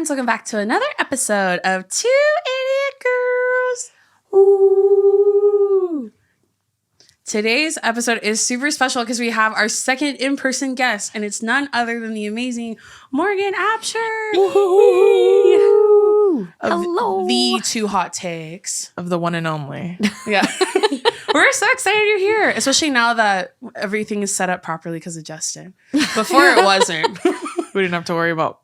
friends. Welcome back to another episode of Two Idiot Girls. Ooh. Today's episode is super special because we have our second in-person guest, and it's none other than the amazing Morgan Absher. Hello. The Two Hot Takes. Of the one and only. Yeah. We're so excited you're here, especially now that everything is set up properly because of Justin. Before it wasn't. We didn't have to worry about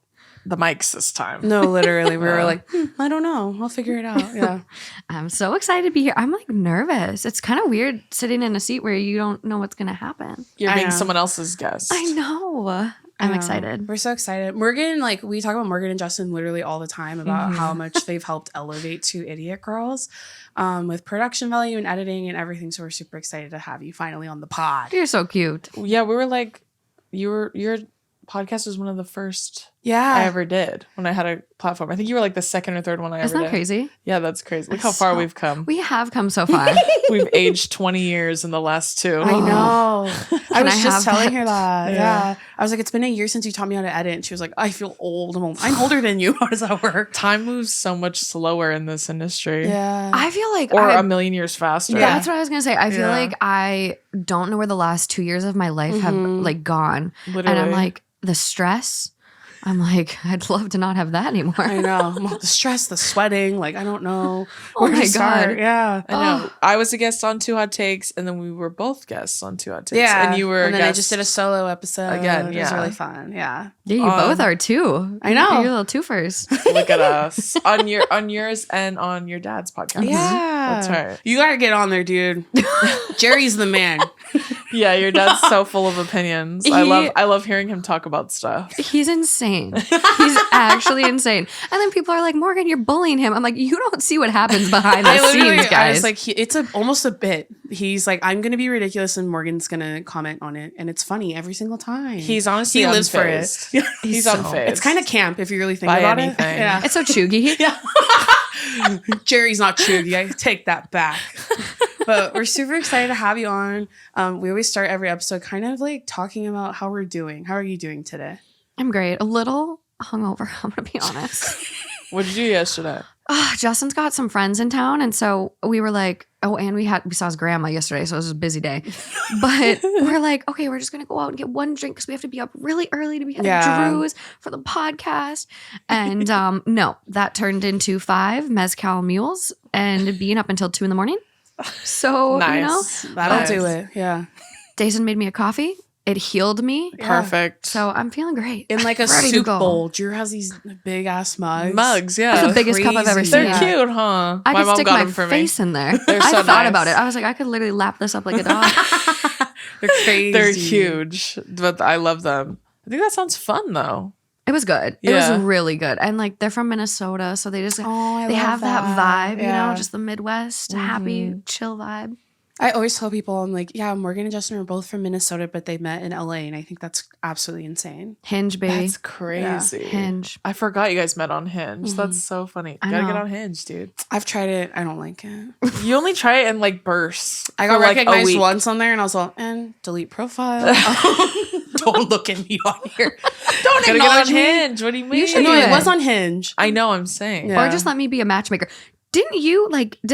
the mics this time. No, literally. We were like, I don't know. I'll figure it out. Yeah. I'm so excited to be here. I'm like nervous. It's kind of weird sitting in a seat where you don't know what's going to happen. You're I being know. someone else's guest. I know. I'm excited. We're so excited. Morgan, like, we talk about Morgan and Justin literally all the time about how much they've helped elevate Two Idiot Girls with production value and editing and everything. So we're super excited to have you finally on the pod. You're so cute. Yeah, we were like, your podcast was one of the first Yeah. I ever did when I had a platform. I think you were like the second or third one I Isn't ever that did. crazy? Yeah, that's crazy. Look how far we've come. We have come so far. We've aged 20 years in the last two. I know. I was I just have telling that? her that. Yeah. I was like, it's been a year since you taught me how to edit. And she was like, I feel old. I'm older than you. How does that work? Time moves so much slower in this industry. Yeah. I feel like Or a million years faster. Yeah. That's what I was going to say. I feel Yeah. like I don't know where the last 2 years of my life have like gone. Literally. And I'm like, the stress, I'm like, I'd love to not have that anymore. I know. The stress, the sweating. Like, I don't know. Oh where to my start. God. Yeah. I know. I was a guest on Two Hot Takes, and then we were both guests on Two Hot Takes. Yeah. And you were And a then I guest. just did a solo episode. Again, It was yeah. really fun. Yeah. Yeah, you both are too. I know. You're little twofers. Look at us on yours and on your dad's podcast. Yeah. That's right. You got to get on there, dude. Jerry's the man. Yeah, your dad's so full of opinions. I love hearing him talk about stuff. He's insane. He's actually insane. And then people are like, Morgan, you're bullying him. I'm like, you don't see what happens behind the scenes, guys. I was like, it's almost a bit. He's like, I'm going to be ridiculous and Morgan's going to comment on it. And it's funny every single time. He's honestly He lives for unfazed. it. He's so- unfazed. It's kind of camp if you really think By about anything. it. Yeah. It's so chuggy. Jerry's not chuggy. I take that back. But we're super excited to have you on. We always start every episode kind of like talking about how we're doing. How are you doing today? I'm great. A little hungover, I'm going to be honest. What did you do yesterday? Justin's got some friends in town. And so we were like, oh, and we saw his grandma yesterday. So it was a busy day. But we're like, okay, we're just going to go out and get one drink because we have to be up really early to be at Drew's for the podcast. And no, that turned into 5 Mezcal mules and being up until 2 a.m. So, Nice. you know, That'll do it. Yeah. Dason made me a coffee. It healed me. Perfect. So I'm feeling great. In like a Ready to soup go. bowl. Drew has these big ass mugs. Mugs, yeah. That's the biggest cup I've ever crazy. seen. They're cute, huh? I My could mom stick got my them for me. face in there. They're I so thought nice. about it. I was like, I could literally lap this up like a dog. They're crazy. They're huge, but I love them. I think that sounds fun, though. It was good. It Yeah. was really good. And like they're from Minnesota, so they just Oh, I they love have that vibe, you Yeah. know, just the Midwest, happy, chill vibe. I always tell people, I'm like, yeah, Morgan and Justin are both from Minnesota, but they met in LA, and I think that's absolutely insane. Hinge, baby. That's crazy. Hinge. I forgot you guys met on Hinge. That's so funny. I Gotta know. get on Hinge, dude. I've tried it. I don't like it. You only try it in like bursts. I got for, like, a recognized week. once on there, and I was like, and delete profile. Don't look at me on here. Don't Gotta get on acknowledge me. Hinge. What do you mean? should No, do it it. was on Hinge. I know. I'm saying. Yeah. Or just let me be a matchmaker. Didn't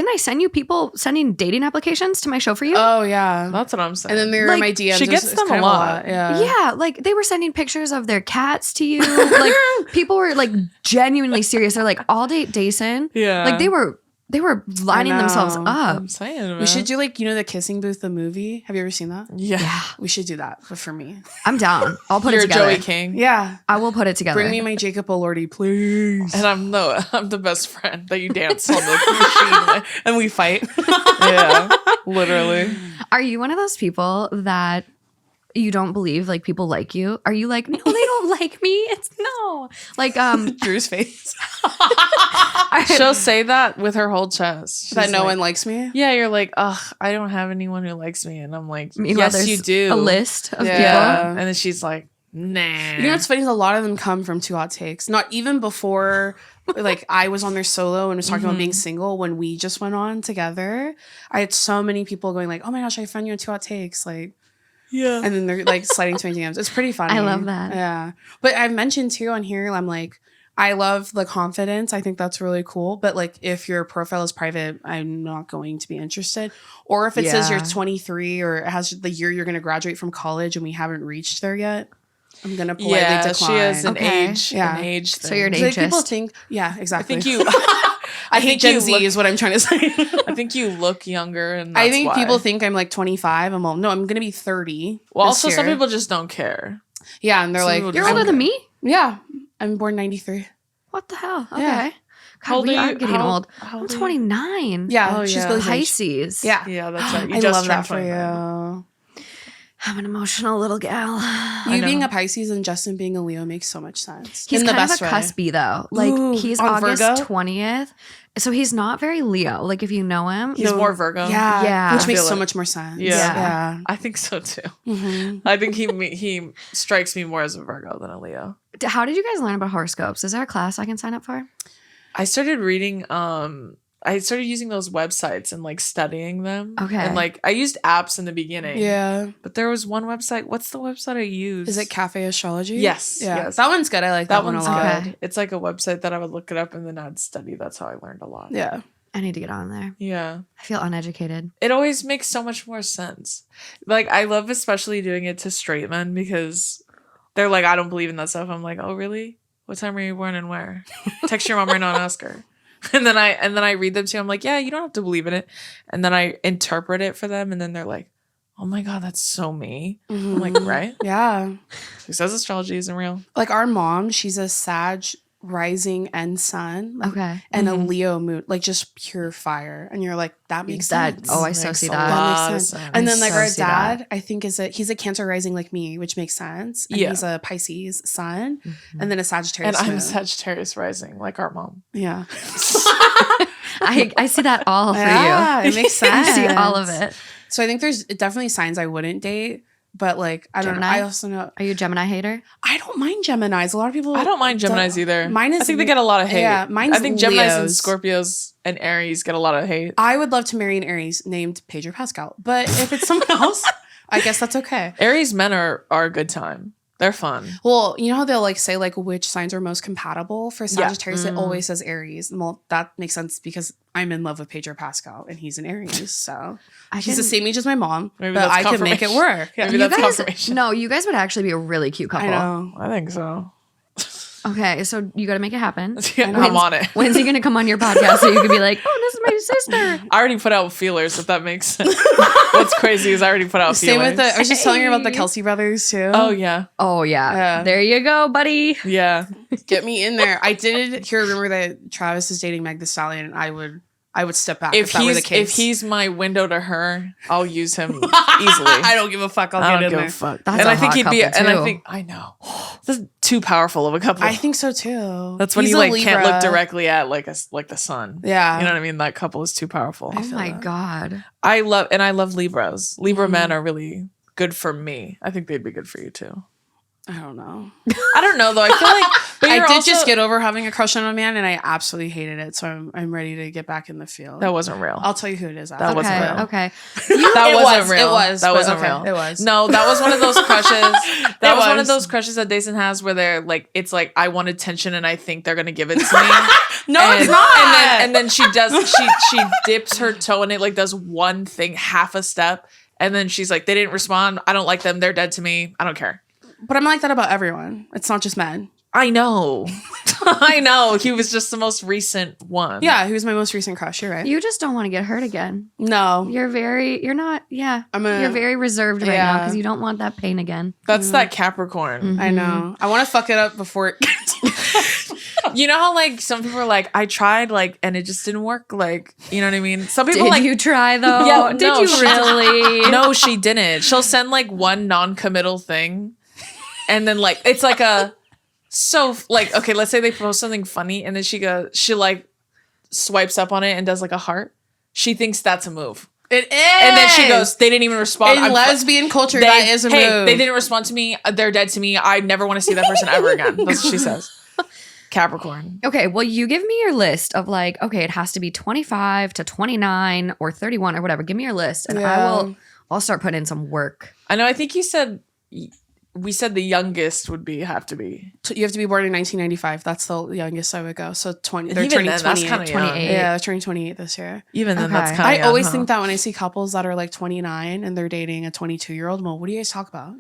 I send you people sending dating applications to my show for you? Oh, yeah. That's what I'm saying. And then they were in Like, my DMs. she gets It's them a kind of lot. Yeah. Yeah, like they were sending pictures of their cats to you. Like people were like genuinely serious. They're like, I'll date Dason. Yeah. Like they were lining I know. themselves up. I'm saying, man. We should do like, the Kissing Booth, the movie. Have you ever seen that? Yeah. We should do that, but for me. I'm down. I'll put You're it together. Joey King. Yeah. I will put it together. Bring me my Jacob Elordi, please. And I'm the best friend that you dance on the machine with. And we fight. Yeah. Literally. Are you one of those people that you don't believe like people like you? Are you like, no, they don't like me? It's no. Like Drew's face. She'll say that with her whole chest. That She's no like, one likes me. Yeah, you're like, ugh, I don't have anyone who likes me. And I'm like, meanwhile, yes, there's you do. a list of Yeah. people. And then she's like, nah. You know what's funny is a lot of them come from Two Hot Takes. Not even before like I was on their solo and was talking about being single when we just went on together. I had so many people going like, oh my gosh, I found you on Two Hot Takes. Like, Yeah. and then they're like sliding to my DMs. It's pretty funny. I love that. Yeah. But I've mentioned too on here, I'm like, I love the confidence. I think that's really cool. But like, if your profile is private, I'm not going to be interested. Or if it says you're 23 or it has the year you're going to graduate from college and we haven't reached there yet, I'm going to politely decline. She has an Okay. age. Yeah. An age thing. So you're an So, like, ageist. people think, yeah, exactly. I think you. I hate Gen Z look, is what I'm trying to say. I think you look younger, and that's I think why. people think I'm like 25. I'm all, no, I'm going to be 30. Well, this also some year. people just don't care. Yeah, and they're some like, people You're just older don't than care. me? yeah, I'm born 93. What the hell? Okay. Yeah. God, we are getting old. How I'm old are you? 29. Yeah, Oh, she's yeah. Billy's age. Pisces. Yeah. Yeah, that's right. You I just love that turned for 29. you. I'm an emotional little gal. You know. being a Pisces and Justin being a Leo makes so much sense. He's in the kind of best a way. cuspy though. Like Ooh, he's on August Virgo? 20th. So he's not very Leo. Like if you know him. He's No. more Virgo. Yeah, Yeah. which I makes feel so it. much more sense. Yeah. I think so too. Mhm. I think he strikes me more as a Virgo than a Leo. How did you guys learn about horoscopes? Is there a class I can sign up for? I started reading I started using those websites and like studying them. Okay. And like I used apps in the beginning. Yeah. But there was one website. What's the website I used? Is it Cafe Astrology? Yes, Yeah. yes. That one's good. I like that, one a one's lot. good. It's like a website that I would look it up and then I'd study. That's how I learned a lot. Yeah. I need to get on there. Yeah. I feel uneducated. It always makes so much more sense. Like I love especially doing it to straight men because they're like, I don't believe in that stuff. I'm like, oh really? What time were you born and where? Text your mom right now and ask her. And then I read them to you. I'm like, yeah, you don't have to believe in it. And then I interpret it for them, and then they're like, oh my god, that's so me. I'm like, right? Yeah. Who says astrology isn't real? Like our mom, she's a Sag rising and sun. Like, Okay. And a Leo moon, like just pure fire. And you're like, that makes sense. Oh, I so Makes see a that. lot That of makes sense. sense. And then like so our see that. dad, I think he's a Cancer rising like me, which makes sense. And Yeah. he's a Pisces sun, Mhm. and then a Sagittarius. And I'm moon. a Sagittarius rising, like our mom. Yeah. I see that all for Yeah, you. it makes I sense. see all of it. So I think there's definitely signs I wouldn't date, but like I don't know. Gemini? I also know Are you a Gemini hater? I don't mind Geminis. A lot of people I don't mind Geminis either. Mine is I think they get a lot of hate. Yeah, mine's I think Geminis and Leos. Scorpios and Aries get a lot of hate. I would love to marry an Aries named Pedro Pascal, but if it's someone else, I guess that's okay. Aries men are a good time. They're fun. Well, you know how they'll like say like which signs are most compatible for Yeah. Sagittarius? It always says Aries. Well, that makes sense because I'm in love with Pedro Pascal and he's an Aries, so he's the same age as my mom, Maybe but that's I can make it confirmation. work. Yeah. Maybe You that's guys, confirmation. no, you guys would actually be a really cute couple. I know. I think so. Okay, so you got to make it happen. Yeah, I'm on it. When's he going to come on your podcast so you can be like, oh, this is my sister? I already put out feelers, if that makes sense. What's crazy is I already put out Same feelers. with the. I was just telling you about the Hey. Kelsey brothers too. Oh, yeah. Oh, yeah. Yeah. There you go, buddy. Yeah. Get me in there. I did hear a rumor that Travis is dating Meg Thee Stallion, and I would step back if that were the case. If he's my window to her, I'll use him easily. I don't give a fuck. I'll I get don't in give there. a fuck. That's and a I think hot he'd be, couple, and I too. think, I know. This is too powerful of a couple. I think so too. That's when He's you a like can't look Libra. directly at like the sun. Yeah. You know what I mean? That couple is too powerful. Oh, feel my that. God. I love Libras. Libra men are really good for me. I think they'd be good for you too. I don't know. I don't know though. I feel like but I you're did also- just get over having a crush on a man, and I absolutely hated it. So I'm ready to get back in the field. that wasn't real. I'll tell you who it is. That after. wasn't Okay, real. okay. That It wasn't was, real. it was, That but wasn't okay, real. it was. No, that was one of those crushes. That It was one of was. those crushes that Dason has where they're like, it's like I want attention and I think they're gonna give it to me. No, it's not. And then she dips her toe and it like does one thing, half a step, and then she's like, they didn't respond. I don't like them. They're dead to me. I don't care. But I'm like that about everyone. It's not just men. I know. I know. He was just the most recent one. Yeah, he was my most recent crush. You're right. You just don't want to get hurt again. No. You're very reserved right now Yeah. because you don't want that pain again. That's that Capricorn. I know. I want to fuck it up before it You know how like some people are like, I tried like and it just didn't work. Like, you know what I mean? Some people Did like you try though? Yeah, Did no, you she- really? No, she didn't. She'll send like one non-committal thing. And then like it's like okay, let's say they post something funny and then she like swipes up on it and does like a heart. She thinks that's a move. It is. And then she goes, they didn't even respond. in lesbian culture, that is a move. They didn't respond to me. They're dead to me. I never want to see that person ever again. That's what she says. Capricorn. Okay, well, you give me your list of like, okay, it has to be 25 to 29 or 31 or whatever. Give me your list and Yeah. I'll start putting in some work. I know. I think you said we said the youngest would have to be. You have to be born in 1995. That's the youngest I would go. So 20. And They're even turning then, that's 28. kinda young. 28. Yeah, they're turning 28 this year. Even then, that's Okay. kind of I always think that when I see couples that are like 29 and they're dating a 22-year-old, well, what do you guys talk about?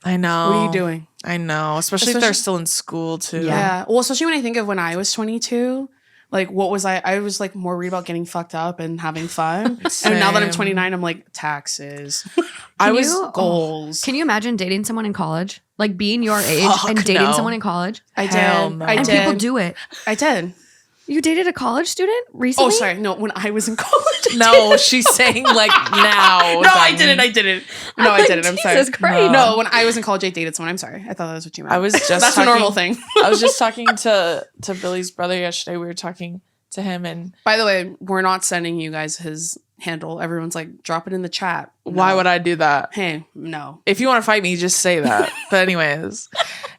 I know. What are you doing? I know. Especially if they're still in school, too. Yeah. Well, especially when I think of when I was 22, like what was I was like more worried about getting fucked up and having fun. And now that I'm 29, I'm like taxes. Goals. Can you imagine dating someone in college? Like being your age and dating someone in college? I Hell did. no. I And did. people do it. I did. You dated a college student recently? Oh, sorry. No, when I was in college. No, she's saying like now. No, I didn't. No, I didn't. I'm sorry. Jesus Christ. No, when I was in college, I dated someone. I'm sorry. I thought that was what you meant. I was just That's a normal thing. I was just talking to Billy's brother yesterday. We were talking to him, and By the way, we're not sending you guys his handle. Everyone's like, drop it in the chat. why would I do that? Hey, no. If you want to fight me, just say that. But anyways,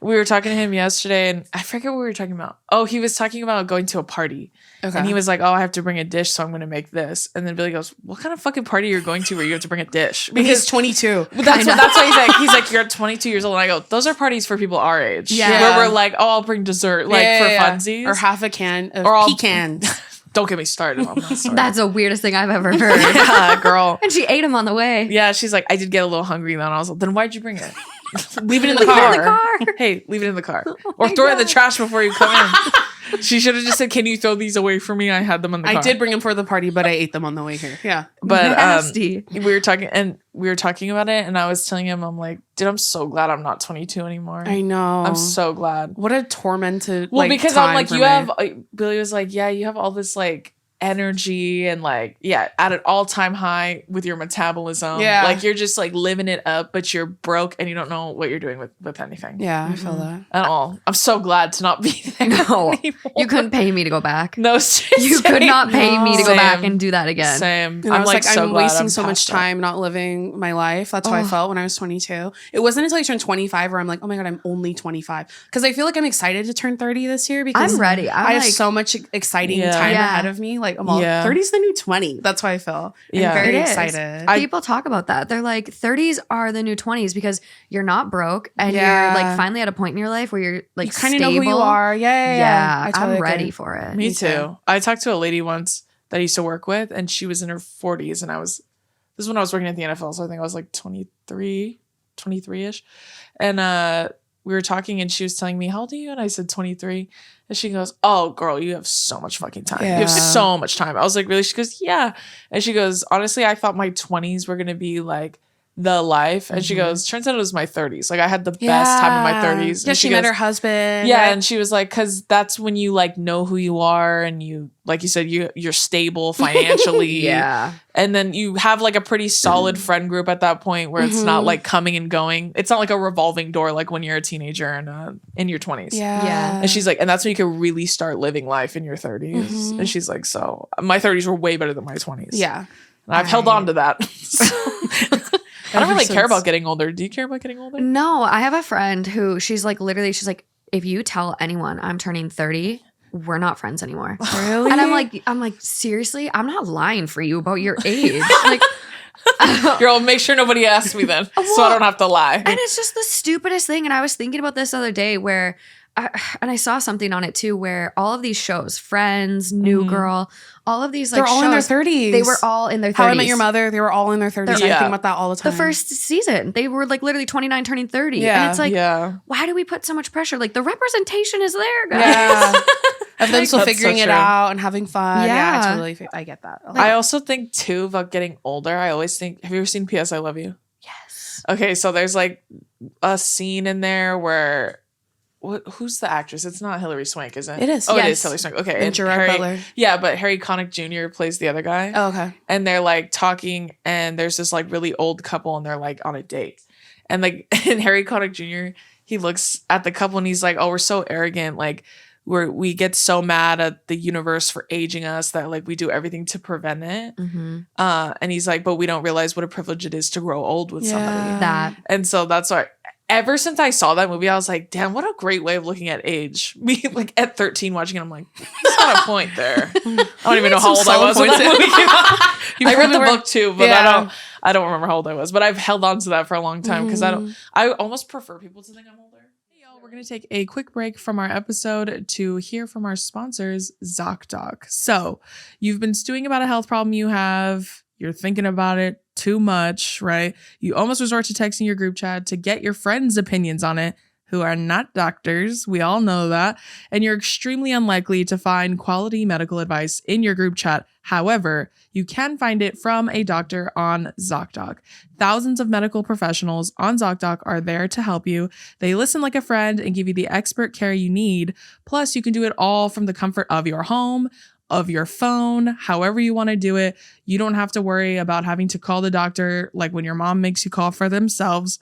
we were talking to him yesterday, and I forget what we were talking about. Oh, he was talking about going to a party. Okay. And he was like, oh, I have to bring a dish, so I'm going to make this. And then Billy goes, what kind of fucking party are you going to where you have to bring a dish? Because he's 22. That's what he's like. He's like, you're 22 years old. And I go, those are parties for people our age. Yeah. Where we're like, oh, I'll bring dessert, like for funsies. Or half a can of Or I'll- pecans. Don't get me started on that story. That's the weirdest thing I've ever heard. yeah, girl. And she ate him on the way. Yeah, she's like, I did get a little hungry then. I was like, then why'd you bring it? Leave it in the Leave it car. in the car. Hey, leave it in the car. Oh Or my throw it in the God. trash before you come in. She should have just said, can you throw these away for me? I had them in the car. I did bring them for the party, but I ate them on the way here. Yeah. But Nasty. we were talking about it, and I was telling him, I'm like, dude, I'm so glad I'm not 22 anymore. I know. I'm so glad. What a tormented Well, like, because time I'm like, for you me. have Billy was like, yeah, you have all this like energy and like at an all-time high with your metabolism. Yeah. Like you're just like living it up, but you're broke and you don't know what you're doing with anything. Yeah, I feel that. At all. I'm so glad to not be there. No. anymore. You couldn't pay me to go back. No, You could not pay me to go Same. back and do that again. Same. And I was like, so I'm glad wasting I'm so much past that. time not living my life. That's how I felt when I was 22. It wasn't until I turned 25 where I'm like, oh my God, I'm only 25. Because I feel like I'm excited to turn 30 this year because I'm ready. I have like, so much exciting Yeah. time Yeah. ahead of me. Like, I'm all, Yeah. 30's the new 20. That's how I feel. I'm Yeah. very It is. excited. people talk about that. They're like, 30s are the new 20s because you're not broke and Yeah. you're like finally at a point in your life where you're like you kind of stable. know who you are. Yeah. Yeah, I totally I'm ready agree. for it. Me Me too. too. I talked to a lady once that I used to work with, and she was in her 40s, and this is when I was working at the NFL, so I think I was like 23-ish. And we were talking, and she was telling me, how old are you? And I said 23. And she goes, oh, girl, you have so much fucking time. You have Yeah. so much time. I was like, really? She goes, yeah. And she goes, honestly, I thought my 20s were going to be like the life. And she goes, turns out it was my 30s. Like I had the best time in my 30s. Yeah, And she goes, met her husband. yeah, right? and she was like, because that's when you like know who you are, and you, like you said, you're stable financially. Yeah. And then you have like a pretty solid friend group at that point where it's not like coming and going. It's not like a revolving door like when you're a teenager and in your 20s. Yeah. And she's like, and that's when you can really start living life in your 30s. And she's like, so my 30s were way better than my 20s. Yeah. And I've held on to that. I don't Ever really care since. about getting older. Do you care about getting older? No, I have a friend who she's like, if you tell anyone I'm turning 30, we're not friends anymore. Really? And I'm like, seriously? I'm not lying for you about your age. Like, Girl, make sure nobody asks me then, so I don't have to lie. and it's just the stupidest thing. And I was thinking about this the other day where, and I saw something on it too, where all of these shows, Friends, New Girl, all of these like They're all in their shows, 30s. they were all in their 30s. How I Met Your Mother, they were all in their 30s. I Yeah. think about that all the time. The first season, they were like literally 29, turning 30. Yeah. And it's like, Yeah. why do we put so much pressure? Like the representation is there, guys. Yeah. Of them still That's figuring so it true. out and having fun. Yeah, Yeah. I totally, I get that. I also think too about getting older. I always think, have you ever seen P.S. I Love You? Yes. Okay, so there's like a scene in there where who's the actress? It's not Hilary Swank, is it? It is, Oh, it yes. is Hilary Swank. Okay. And Gerard Butler. Yeah, but Harry Connick Jr. plays the other guy. Oh, okay. And they're like talking, and there's this like really old couple, and they're like on a date. And like and Harry Connick Jr., he looks at the couple and he's like, oh, we're so arrogant. Like we get so mad at the universe for aging us that like we do everything to prevent it. Mm-hmm. And he's like, but we don't realize what a privilege it is to grow old with somebody. That. And so that's why ever since I saw that movie, I was like, damn, what a great way of looking at age. Me, like, at 13 watching it, I'm like, there's not a point there. I don't even know how old I was when that movie came out. I read the book too, but I don't remember how old I was. But I've held on to that for a long time because I almost prefer people to think I'm older. Hey, y'all, we're going to take a quick break from our episode to hear from our sponsors, ZocDoc. So you've been stewing about a health problem you have. You're thinking about it too much, right? You almost resort to texting your group chat to get your friends' opinions on it, who are not doctors. We all know that. And you're extremely unlikely to find quality medical advice in your group chat. However, you can find it from a doctor on ZocDoc. Thousands of medical professionals on ZocDoc are there to help you. They listen like a friend and give you the expert care you need. Plus, you can do it all from the comfort of your home, of your phone, however you want to do it. You don't have to worry about having to call the doctor like when your mom makes you call for themselves.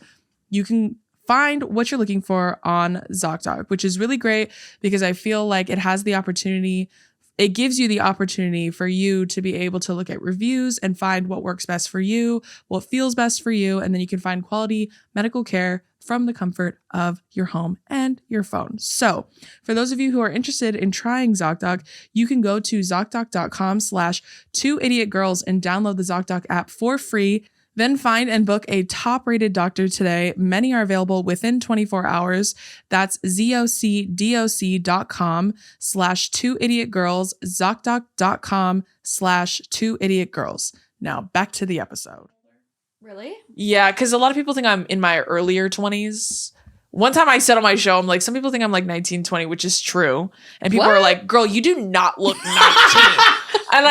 You can find what you're looking for on ZocDoc, which is really great because I feel like it has the opportunity, it gives you the opportunity for you to be able to look at reviews and find what works best for you, what feels best for you, and then you can find quality medical care from the comfort of your home and your phone. So for those of you who are interested in trying ZocDoc, you can go to ZocDoc.com/2idiotgirls and download the ZocDoc app for free. Then find and book a top-rated doctor today. Many are available within 24 hours. That's ZocDoc.com/2idiotgirls, ZocDoc.com/2idiotgirls. Now back to the episode. Really? Yeah, because a lot of people think I'm in my earlier 20s. One time I said on my show, I'm like, some people think I'm like 19, 20, which is true. And people are like, girl, you do not look 19. And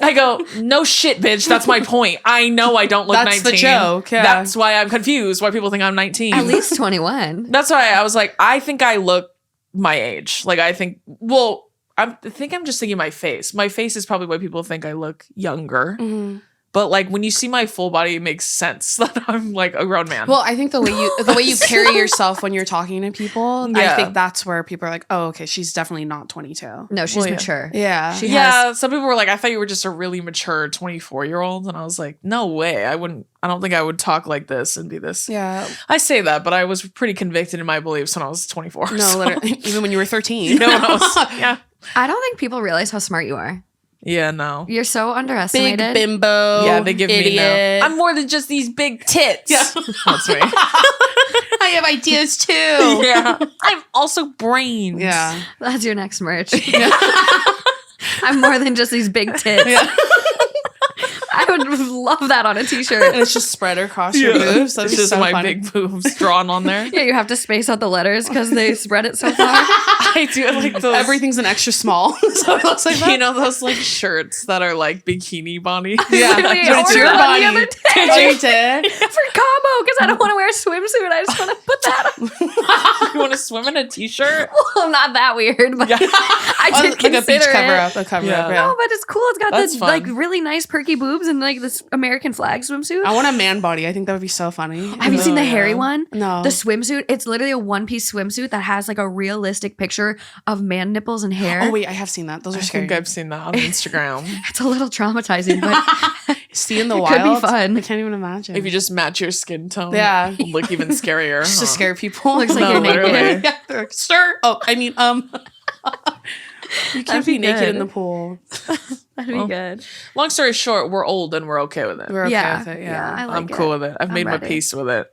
I go, no shit, bitch. That's my point. I know I don't look 19. That's the joke. Yeah. That's why I'm confused why people think I'm 19. At least 21. That's why I was like, I think I look my age. Like, I think, well, I think I'm just thinking my face. My face is probably why people think I look younger. Mm-hmm. But like when you see my full body, it makes sense that I'm like a grown man. Well, I think the way you carry yourself when you're talking to people, I think that's where people are like, oh, okay, she's definitely not 22. No, she's mature. Yeah. Some people were like, I thought you were just a really mature 24-year-old. And I was like, no way. I don't think I would talk like this and be this. Yeah. I say that, but I was pretty convicted in my beliefs when I was 24. No, literally, even when you were 13. Yeah. I don't think people realize how smart you are. Yeah, no. You're so underestimated. Big bimbo. Yeah, they give idiot. me no. I'm more than just these big tits. Yeah. That's me. I have ideas too. Yeah. I'm also brains. Yeah. That's your next merch. I'm more than just these big tits. Yeah. I would love that on a t-shirt. And it's just spread across your boobs. That's just so my funny. big boobs drawn on there. Yeah, you have to space out the letters because they spread it so far. I do it like those. Everything's an extra small. So it looks like that. You know those like shirts that are like bikini bodies? Yeah. Literally, But it's your body. The other day. Oh, you did? For combo, because I don't want to wear a swimsuit. I just want to put that on. You want to swim in a t-shirt? Well, not that weird, but I did like consider a beach cover it. up. A cover up. Yeah. No, but it's cool. It's got That's the fun. like really nice perky boobs and like this American flag swimsuit. I want a man body. I think that would be so funny. Have you seen the hairy one? No. The swimsuit. It's literally a one-piece swimsuit that has like a realistic picture of man nipples and hair. Oh wait, I have seen that. Those are scary. I think I've seen that on Instagram. It's a little traumatizing, but See in the it wild. could be fun. I can't even imagine. If you just match your skin tone, Yeah. look even scarier. just to scare people. Looks like No, you're naked. literally. Yeah, they're like, sir. Oh, I mean, you can't be be naked good. in the pool. That'd be good. Long story short, we're old and we're okay with it. We're okay Yeah. with it. Yeah, Yeah. I like I'm it. cool with it. I've I'm made my ready. peace with it.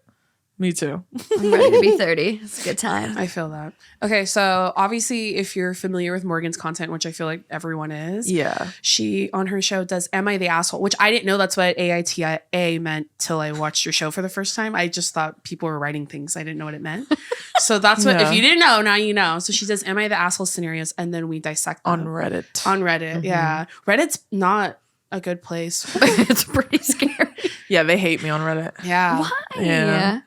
Me too. I'm ready to be 30. It's a good time. I feel that. Okay, so obviously, if you're familiar with Morgan's content, which I feel like everyone is, Yeah. she on her show does "Am I the Asshole?" which I didn't know that's what AITIA meant till I watched your show for the first time. I just thought people were writing things. I didn't know what it meant. So that's what. Yeah. If you didn't know, now you know. So she does "Am I the Asshole?" scenarios, and then we dissect them. On Reddit. On Reddit, yeah. Reddit's not a good place. It's pretty scary. Yeah, they hate me on Reddit. Yeah. Why? Yeah.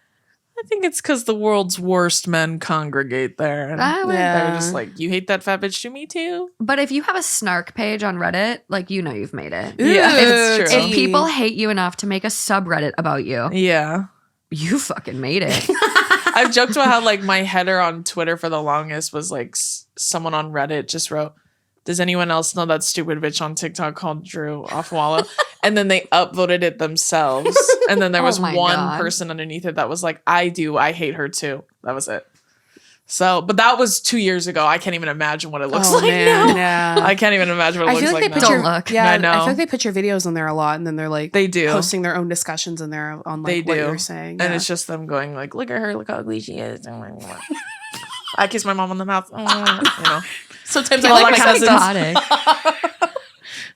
I think it's because the world's worst men congregate there. And I would- Yeah. they're just like, you hate that fat bitch too? Me too. But if you have a snark page on Reddit, like you know you've made it. Yeah, it's Ooh, true. If people hate you enough to make a subreddit about you, Yeah. you fucking made it. I've joked about how like my header on Twitter for the longest was like someone on Reddit just wrote, does anyone else know that stupid bitch on TikTok called Drew Offwalla? And then they upvoted it themselves. And then there was my one God. person underneath it that was like, I hate her too. That was it. So, but that was 2 years ago. I can't even imagine what it looks like now. Yeah. I can't even imagine what it looks like now. Don't look. Yeah, I know. I feel like they put your videos on there a lot, and then they're like They do. posting their own discussions in there on like what you're saying. And Yeah. it's just them going like, look at her, look how ugly she is. I kiss my mom on the mouth. You know. Sometimes I I like like my my cousins. Exotic.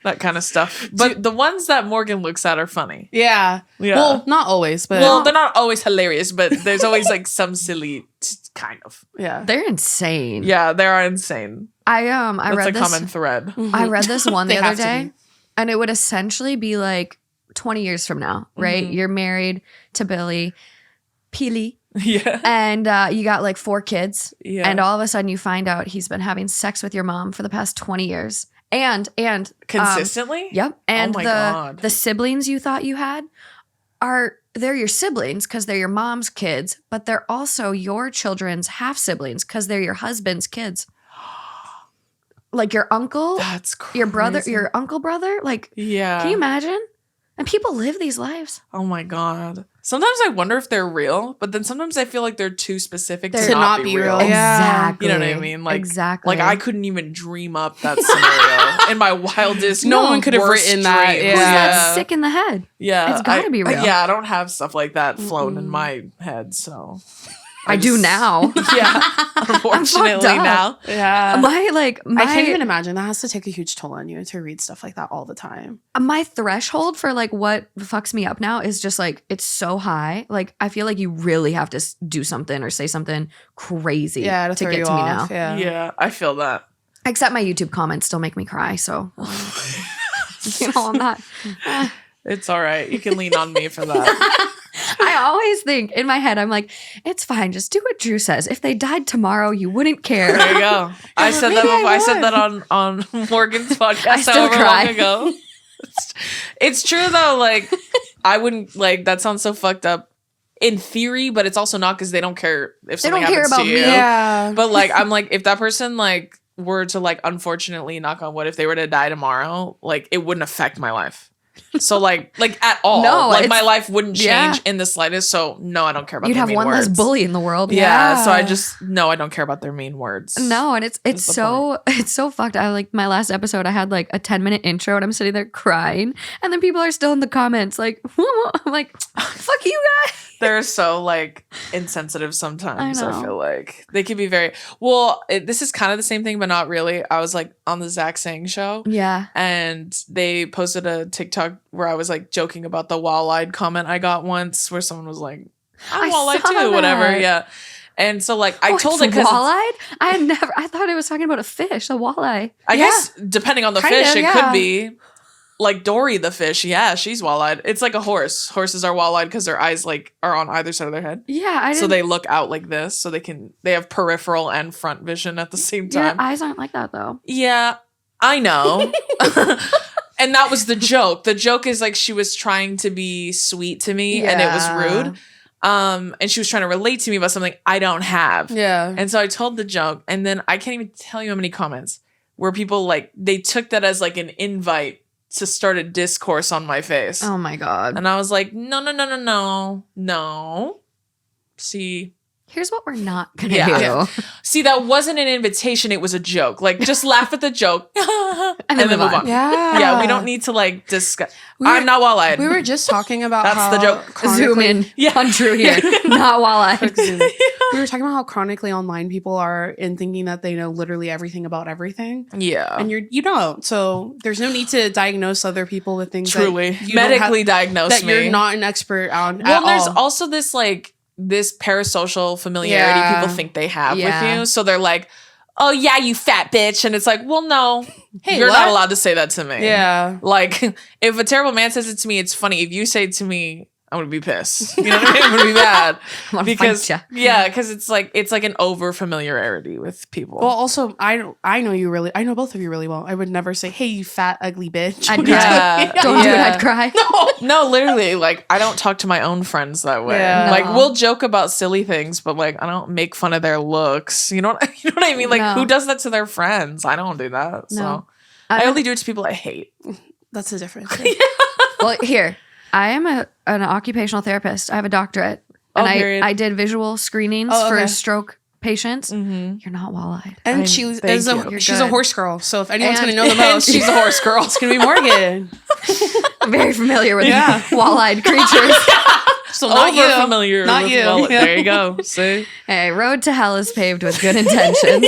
That kind of stuff. But the ones that Morgan looks at are funny. Yeah. Yeah. Well, not always, but Well, they're not always hilarious, but there's always like some silly kind of. yeah. They're insane. Yeah, they are insane. I That's read a this. common thread. I read this one the They other have to day, be. and it would essentially be like 20 years from now, right? Mhm. You're married to Pili, Yeah. and you got like 4 kids, Yeah. and all of a sudden you find out he's been having sex with your mom for the past 20 years, and Consistently? yep, and my God. the siblings you thought you had they're your siblings because they're your mom's kids, but they're also your children's half siblings because they're your husband's kids. Like your uncle, That's crazy. your brother, your uncle brother. Like, Yeah. can you imagine? And people live these lives. Oh my God. Sometimes I wonder if they're real, but then sometimes I feel like they're too specific To to not not be be real. real. Yeah. Exactly. You know what I mean? Like, exactly. Like I couldn't even dream up that scenario in my wildest. No one could have worst written that, dreams. yeah. Who's Yeah. not sick in the head? Yeah, It's gotta be real. Yeah, I don't have stuff like that flown in my head, so I do just- now. Yeah, unfortunately up. now. Yeah. my I can't even imagine. That has to take a huge toll on you to read stuff like that all the time. my threshold for like what fucks me up now is just like it's so high. Like I feel like you really have to do something or say something crazy Yeah, to throw get you to me off. now. Yeah. Yeah, I feel that. Except my YouTube comments still make me cry. So you know, I'm not. It's all right. You can lean on me for that. I always think in my head, I'm like, it's fine. Just do what Drew says. If they died tomorrow, you wouldn't care. There you go. I said that maybe I before. I said would. that on Morgan's podcast I still however cry. long ago. It's true though. Like I wouldn't like that sounds so fucked up in theory, but it's also not because they don't care if They something don't care happens about to me. you. Yeah. But like I'm like if that person like were to like unfortunately knock on wood if they were to die tomorrow, like it wouldn't affect my life. So like at all. No, like my it's- life wouldn't change yeah. in the slightest. So no, I don't care about You'd their have mean one words. less bully in the world. Yeah, so I Yeah. just no, I don't care about their mean words. No, and it's the so it's so fucked. I like my last episode. I had like a 10-minute intro, and I'm sitting there crying, and then people are still in the comments like, I'm like, fuck you guys. They're so like insensitive sometimes. I I, know. feel like they could be very well. This is kind of the same thing, but not really. I was like on the Zach Sang show, Yeah. and they posted a TikTok where I was like joking about the wall-eyed comment I got once, where someone was like, "I'm I wall-eyed saw too," whatever. that. Yeah, and so like I told it it's because walleye. I thought it was talking about a fish, a walleye. I Yeah. guess depending on the Kinda, fish, it yeah. could be. Like Dory the fish, yeah, she's wall-eyed. It's like a horse. Horses are wall-eyed because their eyes like are on either side of their head. Yeah, I didn't. So they look out like this, so they have peripheral and front vision at the same yeah, time. eyes aren't like that though. Yeah, I know. And that was the joke. The joke is like she was trying to be sweet to me and it was Yeah. rude. And she was trying to relate to me about something I don't have. Yeah. And so I told the joke, and then I can't even tell you how many comments where people like they took that as like an invite to start a discourse on my face. Oh my god. And I was like, no. See, Here's what we're not gonna Yeah. do. See, that wasn't an invitation. It was a joke. Like, just laugh at the joke and then move on. Yeah. Yeah, we don't need to like discuss. We were- I'm not wall-eyed. We were just talking about That's how the joke. Zoom in Yeah. on Drew here, not walleye. Quick zoom. We were talking about how chronically online people are in thinking that they know literally everything about everything, Yeah. and you don't. So there's no need to diagnose other people with things Truly. that you don't Medically have, diagnose that me. you're not an expert on. Well, at there's all. also this like this parasocial familiarity Yeah. people think they have Yeah. with you. So they're like, oh yeah, you fat bitch. And it's like, well, no, Hey, you're what? not allowed to say that to me. Yeah. Like, if a terrible man says it to me, it's funny. If you say it to me, I'm gonna be pissed. You know what I mean? I'm gonna be mad I'm gonna because fight because it's like an over familiarity with people. Well, also, I know both of you really well. I would never say, "Hey, you fat ugly bitch." I'd cry. Don't do it. I'd cry. No, literally, like I don't talk to my own friends that way. Yeah. Like No. we'll joke about silly things, but like I don't make fun of their looks. You know what I mean? Like No. who does that to their friends? I don't do that. So No. I only do it to people I hate. That's the difference. Well, here, I am an occupational therapist. I have a doctorate. And period. I did visual screenings Oh, okay. for stroke patients. Mm-hmm. You're not wall-eyed. And Thank she's you. a horse girl. So if anyone's And- gonna know the And most, she's a horse girl. it's gonna be Morgan. I'm very familiar with Yeah. wall-eyed creatures. So not Over you. familiar. Not with you. well- Yeah. There you go. See, Hey, road to hell is paved with good intentions.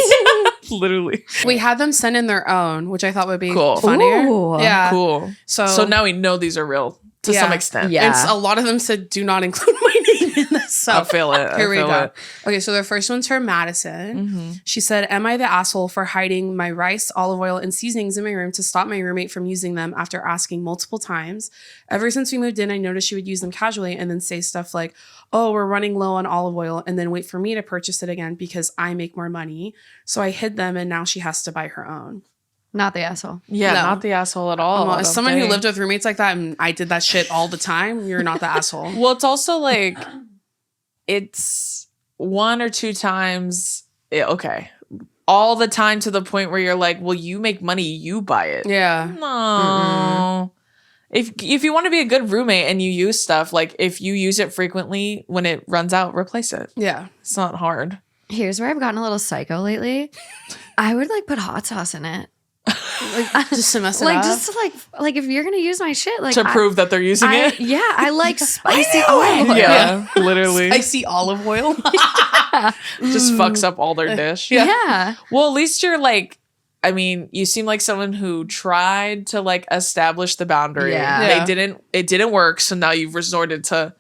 literally. We had them send in their own, which I thought would be Cool. funnier. Ooh. Yeah. Cool. So now we know these are real to Yeah. some extent. Yeah. And a lot of them said, "Do not include my name in this." So I feel it. here we I feel go. it. Okay, so the first one's from Madison. Mm-hmm. She said, "Am I the asshole for hiding my rice, olive oil, and seasonings in my room to stop my roommate from using them after asking multiple times? Ever since we moved in, I noticed she would use them casually and then say stuff like, 'Oh, we're running low on olive oil,' and then wait for me to purchase it again because I make more money. So I hid them and now she has to buy her own." Not the asshole. Yeah, No. not the asshole at all. Well, I as don't someone who think. lived with roommates like that and I did that shit all the time, you're not the asshole. Well, it's also like it's one or two times. Okay, all the time to the point where you're like, well, you make money, you buy it. Yeah. No. If you want to be a good roommate and you use stuff, like if you use it frequently, when it runs out, replace it. Yeah. It's not hard. Here's where I've gotten a little psycho lately. I would like put hot sauce in it. Just to mess it Like up. just to like if you're gonna use my shit, like To prove that they're using it. Yeah, I like spicy I knew oil. it. Yeah, literally. I see olive oil. Just fucks up all their dish. Yeah. Well, at least you're like, I mean, you seem like someone who tried to like establish the boundary. Yeah. It didn't work. So now you've resorted to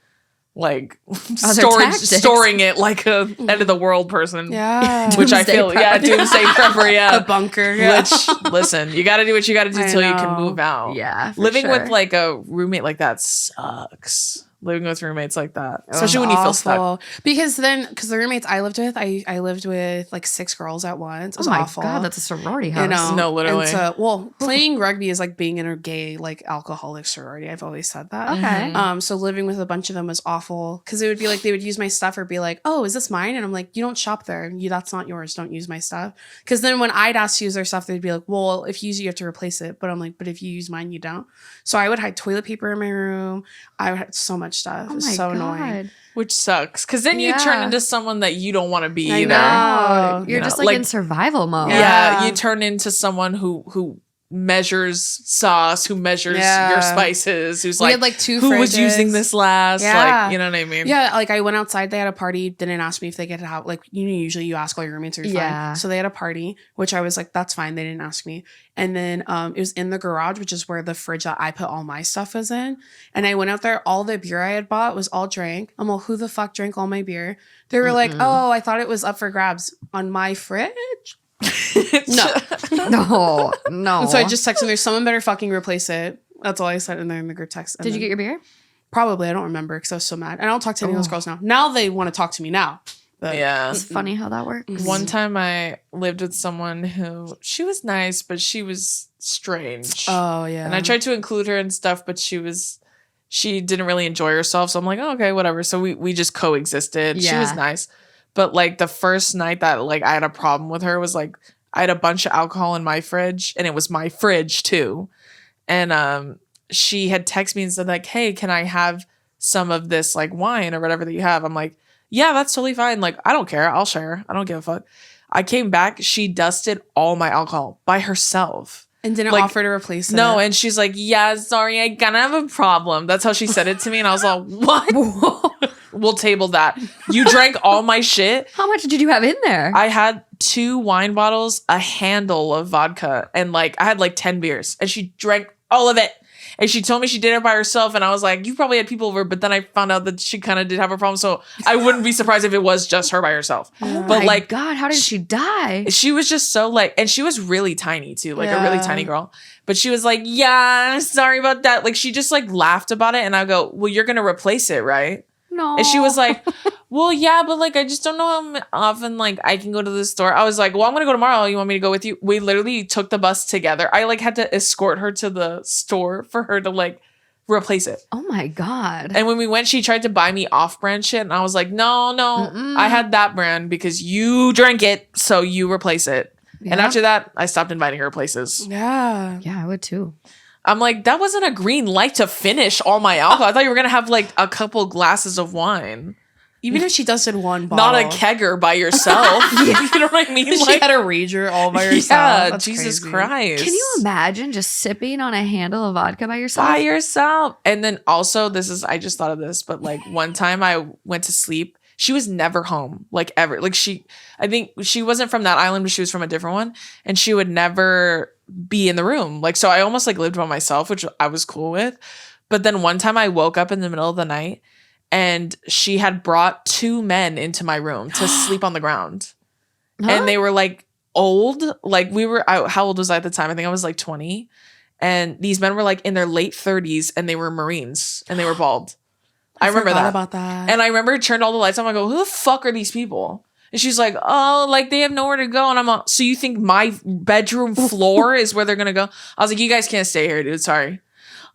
like tactics. storing it like a end of the world person. Yeah. Which I Doomsday feel, prepper. doomsday prepper, yeah. A bunker. Yeah. Which, listen, you got to do what you got to do I until you can know. move out. Yeah. for Living sure. with like a roommate like that sucks. Living with roommates like that, especially when you feel stuck. Awful. Because the roommates I lived with, I lived with like 6 girls at once. It was Oh my awful. god, that's a sorority house. You know, No, literally. And so, well, playing rugby is like being in a gay, like alcoholic sorority. I've always said that. Okay. So living with a bunch of them was awful because it would be like they would use my stuff or be like, "Oh, is this mine?" And I'm like, "You don't shop there. That's not yours. Don't use my stuff." Because then when I'd ask to use their stuff, they'd be like, "Well, if you use it, you have to replace it." But I'm like, "But if you use mine, you don't." So I would hide toilet paper in my room. I would hide so much stuff. Oh It was my so god. annoying. Which sucks. Because then you turn Yeah. into someone that you don't want to be I either. know. You're You just know, like in survival mode. Yeah, Yeah. you turn into someone who measures sauce, who measures Yeah. your spices, who's We like, had like 2 who was fridges. using this last? Yeah. Like, you know what I mean? Yeah, like I went outside. They had a party. Didn't ask me if they could have like usually you ask all your roommates or you're Yeah. fine. So they had a party, which I was like, that's fine. They didn't ask me. And then it was in the garage, which is where the fridge that I put all my stuff was in. And I went out there. All the beer I had bought was all drank. I'm like, who the fuck drank all my beer? They were like, oh, I thought it was up for grabs on my fridge. No. No, no. And so I just texted them, there's someone better fucking replace it. That's all I said in there in the group text. And Did you then- get your beer? Probably. I don't remember because I was so mad. And I don't talk to any of those girls now. Now they want to talk to me now. But Yeah. It's funny how that works. One time I lived with someone who, she was nice, but she was strange. Oh, yeah. And I tried to include her and stuff, but she didn't really enjoy herself. So I'm like, oh, okay, whatever. So we just coexisted. She Yeah. was nice. But like the first night that like I had a problem with her was like I had a bunch of alcohol in my fridge and it was my fridge too. And she had texted me and said like, hey, can I have some of this like wine or whatever that you have? I'm like, yeah, that's totally fine. Like, I don't care. I'll share. I don't give a fuck. I came back. She dusted all my alcohol by herself. And didn't like, offer to replace it. No, and she's like, yeah, sorry, I kind of have a problem. That's how she said it to me. And I was like, what? We'll table that. You drank all my shit. How much did you have in there? I had 2 wine bottles, a handle of vodka, and like I had like 10 beers. And she drank all of it. And she told me she did it by herself. And I was like, you probably had people over. But then I found out that she kind of did have a problem. So I wouldn't be surprised if it was just her by herself. Oh But my like, God, how did she die? she was just so like, and she was really tiny too, like a really tiny girl. But she was like, yeah, sorry about that. Like, she just like laughed about it. And I go, well, you're going to replace it, right? No. And she was like, well, yeah, but like, I just don't know how often like I can go to the store. I was like, well, I'm going to go tomorrow. You want me to go with you? We literally took the bus together. I like had to escort her to the store for her to like replace it. Oh my God. And when we went, she tried to buy me off-brand shit. And I was like, no, I had that brand because you drank it. So you replace it. Yeah. And after that, I stopped inviting her places. Yeah. Yeah, I would too. I'm like, that wasn't a green light to finish all my alcohol. I thought you were going to have like a couple glasses of wine. Even if she does in one bottle. Not a kegger by yourself. You know what I mean? She had a rager all by herself. Yeah, That's Jesus crazy. Christ. Can you imagine just sipping on a handle of vodka by yourself? By yourself. And then also, I just thought of this, but like one time I went to sleep. She was never home, like ever. Like I think she wasn't from that island, but she was from a different one. And she would never be in the room. Like, so I almost like lived by myself, which I was cool with. But then one time I woke up in the middle of the night and she had brought 2 men into my room to sleep on the ground. Huh? And they were like old. Like how old was I at the time? I think I was like 20. And these men were like in their late 30s and they were Marines and they were bald. I remember forgot that. about that. And I remember it turned all the lights on. I go, who the fuck are these people? And she's like, oh, like they have nowhere to go. And I'm like, so you think my bedroom floor is where they're going to go? I was like, you guys can't stay here, dude. Sorry.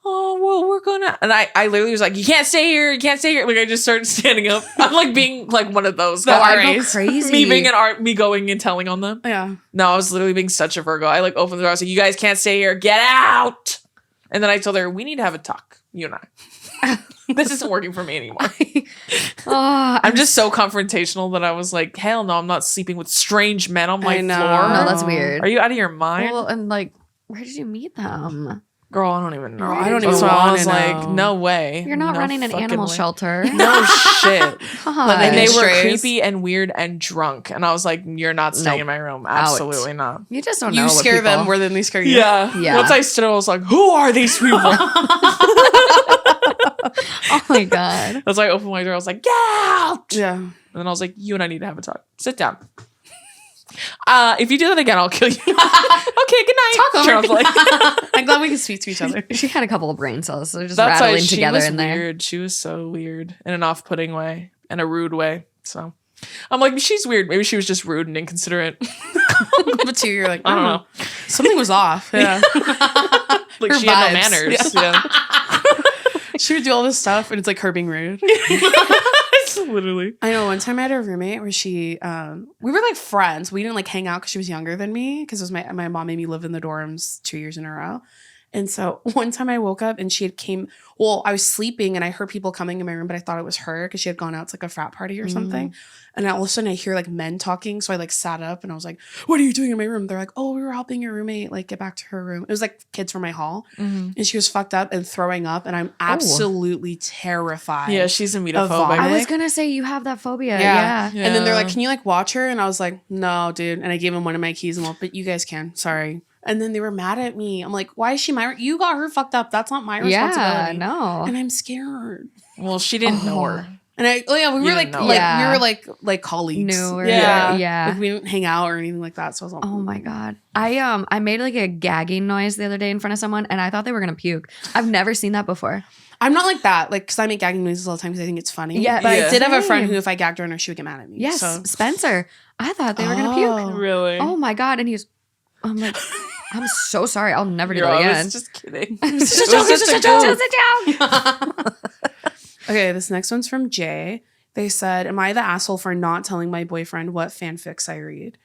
Oh, well, we're going to. And I literally was like, you can't stay here. You can't stay here. Like I just started standing up. I'm like being like one of those Oh, I guys. go crazy. Me being me going and telling on them. Yeah. No, I was literally being such a Virgo. I like opened the door. I was like, you guys can't stay here. Get out. And then I told her, we need to have a talk. You and I. This isn't working for me anymore. I'm just so confrontational that I was like, hell no, I'm not sleeping with strange men on my I know. floor. No, that's weird. Are you out of your mind? Well, and like, where did you meet them? Girl, I don't even know. I don't That's even why I wanna was like, know. no way. You're not No running an fucking animal way. shelter. No shit. God. And they were Strays. creepy and weird and drunk. And I was like, you're not staying Nope. in my room. Out. Absolutely not. You just don't know. You what scare them people- more than they scare you. Yeah. Yeah. Once I stood up, I was like, who are these people? Oh my God. That's why I opened my door. I was like, get out. Yeah. And then I was like, you and I need to have a talk. Sit down. If you do that again, I'll kill you. Okay, good night. Talk over. Turn off the light. I'm glad we can speak to each other. She had a couple of brain cells, so they're just That's why rattling she together was in there. weird. She was so weird in an off-putting way, in a rude way. So I'm like, she's weird. Maybe she was just rude and inconsiderate. But to you, you're like, I don't know. Something was off. Yeah. Like Her she had no vibes. manners. Yeah. She would do all this stuff and it's like her being rude. Literally. I know one time I had a roommate where we were like friends. We didn't like hang out because she was younger than me because it was my mom made me live in the dorms 2 years in a row. And so one time I woke up and she had I was sleeping and I heard people coming in my room, but I thought it was her because she had gone out to like a frat party or something. And all of a sudden I hear like men talking. So I like sat up and I was like, what are you doing in my room? They're like, oh, we were helping your roommate like get back to her room. It was like kids from my hall. And she was fucked up and throwing up. And I'm absolutely terrified. Yeah, she's vomit. emetophobia. I was gonna say you have that phobia. Yeah. Yeah. And then they're like, can you like watch her? And I was like, no, dude. And I gave him one of my keys and but you guys can. Sorry. And then they were mad at me. I'm like, why is she you got her fucked up. That's not my responsibility. Yeah, no. And I'm scared. Well, she didn't know her. And we were You like, didn't know. we Yeah. were like colleagues. New or Yeah. yeah. Like we didn't hang out or anything like that. So I was like, Oh my God. I made like a gagging noise the other day in front of someone and I thought they were gonna puke. I've never seen that before. I'm not like that. Like, because I make gagging noises all the time because I think it's funny. Yeah, But yeah. I did have a friend Same. who, if I gagged her on her, she would get mad at me. Yes, So. Spencer. I thought they were gonna Oh. puke. Really? Oh my God. And I'm like, I'm so sorry. I'll never do Girl, that I again. was just kidding. It's It was just a joke. a joke. Okay, this next one's from Jay. They said, am I the asshole for not telling my boyfriend what fanfics I read?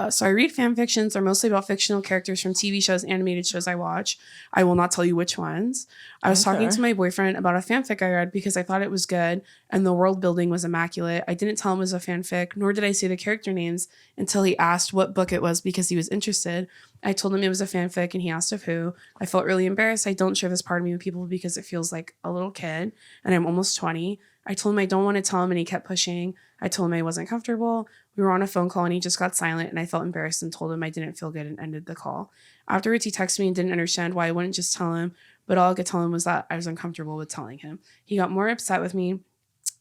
So I read fan fictions. They're mostly about fictional characters from TV shows, animated shows I watch. I will not tell you which ones. I was talking to my boyfriend about a fanfic I read because I thought it was good and the world building was immaculate. I didn't tell him it was a fanfic, nor did I say the character names until he asked what book it was because he was interested. I told him it was a fanfic and he asked of who. I felt really embarrassed. I don't share this part of me with people because it feels like a little kid and I'm almost 20. I told him I don't want to tell him and he kept pushing. I told him I wasn't comfortable. We were on a phone call and he just got silent and I felt embarrassed and told him I didn't feel good and ended the call. Afterwards, he texted me and didn't understand why I wouldn't just tell him, but all I could tell him was that I was uncomfortable with telling him. He got more upset with me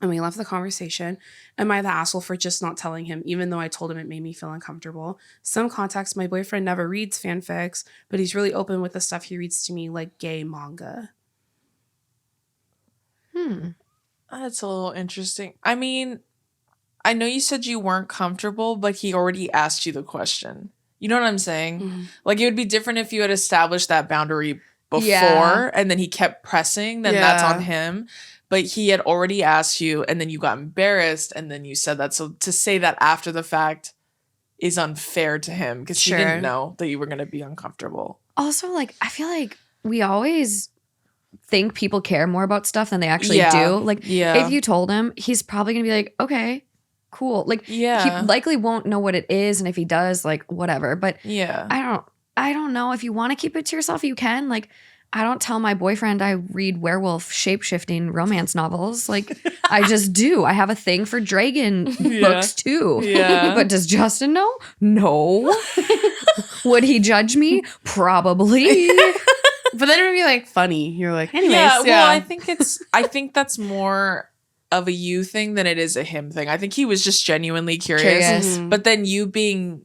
and we left the conversation. Am I the asshole for just not telling him, even though I told him it made me feel uncomfortable? Some context, my boyfriend never reads fanfics, but he's really open with the stuff he reads to me, like gay manga. That's a little interesting. I mean, I know you said you weren't comfortable, but he already asked you the question. You know what I'm saying? Like, it would be different if you had established that boundary before and then he kept pressing, then that's on him. But he had already asked you and then you got embarrassed and then you said that. So to say that after the fact is unfair to him because he didn't know that you were going to be uncomfortable. Also, like, I feel like we always think people care more about stuff than they actually do. Like, if you told him, he's probably going to be like, okay, cool. Like, he likely won't know what it is. And if he does, like, whatever. But I don't know. If you want to keep it to yourself, you can. Like, I don't tell my boyfriend I read werewolf shape-shifting romance novels. Like, I just do. I have a thing for dragon books too. Yeah. But does Justin know? No. Would he judge me? Probably. But then it would be like funny. You're like, anyways. Well, I think that's more of a you thing than it is a him thing. I think he was just genuinely curious. But then you being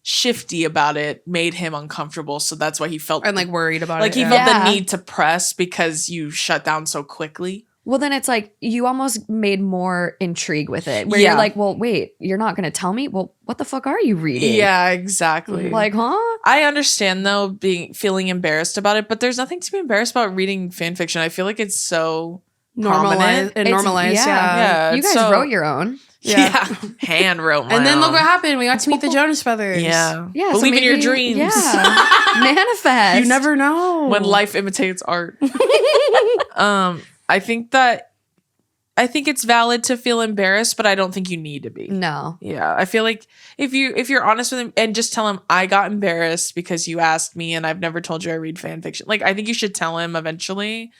shifty about it made him uncomfortable, so that's why he felt and like worried about it. Like he felt the need to press because you shut down so quickly. Well, then it's like you almost made more intrigue with it, where you're like, well, wait, you're not going to tell me? Well, what the fuck are you reading? Yeah, exactly. Like, huh? I understand though feeling embarrassed about it, but there's nothing to be embarrassed about reading fan fiction. I feel like it's so normalized. Yeah. You guys wrote your own. Yeah. Hand wrote my And then look own. what happened. We got to meet the Jonas Brothers. Yeah. So Believe in your dreams. Yeah. Manifest. You never know. When life imitates art. I think it's valid to feel embarrassed, but I don't think you need to be. No. Yeah. I feel like if you're honest with him and just tell him, I got embarrassed because you asked me and I've never told you I read fan fiction. Like, I think you should tell him eventually,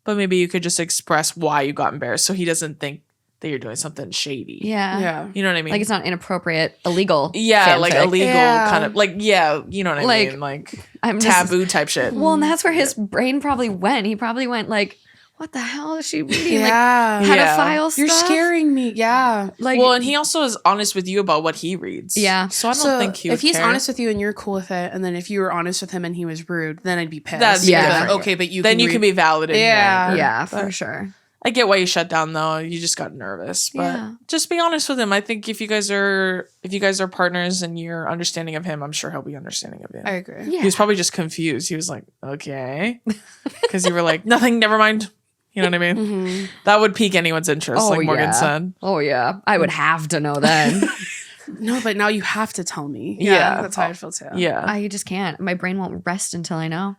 but maybe you could just express why you got embarrassed so he doesn't think that you're doing something shady. Yeah. You know what I mean? Like, it's not inappropriate, illegal. Yeah, like fanfic. illegal kind of, like, you know what I mean? Like, I'm taboo type shit. Well, and that's where his brain probably went. He probably went like, what the hell is she reading? Yeah. Like, pedophile stuff? You're scaring me. Yeah. Like, well, and he also is honest with you about what he reads. Yeah. So I don't think he would if he's care. honest with you and you're cool with it, and then if you were honest with him and he was rude, then I'd be pissed. That's different. Okay, but you then you can be valid in your anger. Yeah, for sure. I get why you shut down though. You just got nervous, but just be honest with him. I think if you guys are partners and you're understanding of him, I'm sure he'll be understanding of you. I agree. Yeah. He was probably just confused. He was like, okay, because you were like, nothing, never mind. You know what I mean? That would pique anyone's interest, like Morgan said. Oh yeah, I would have to know then. No, but now you have to tell me. Yeah. That's how I feel too. Yeah, I just can't. My brain won't rest until I know.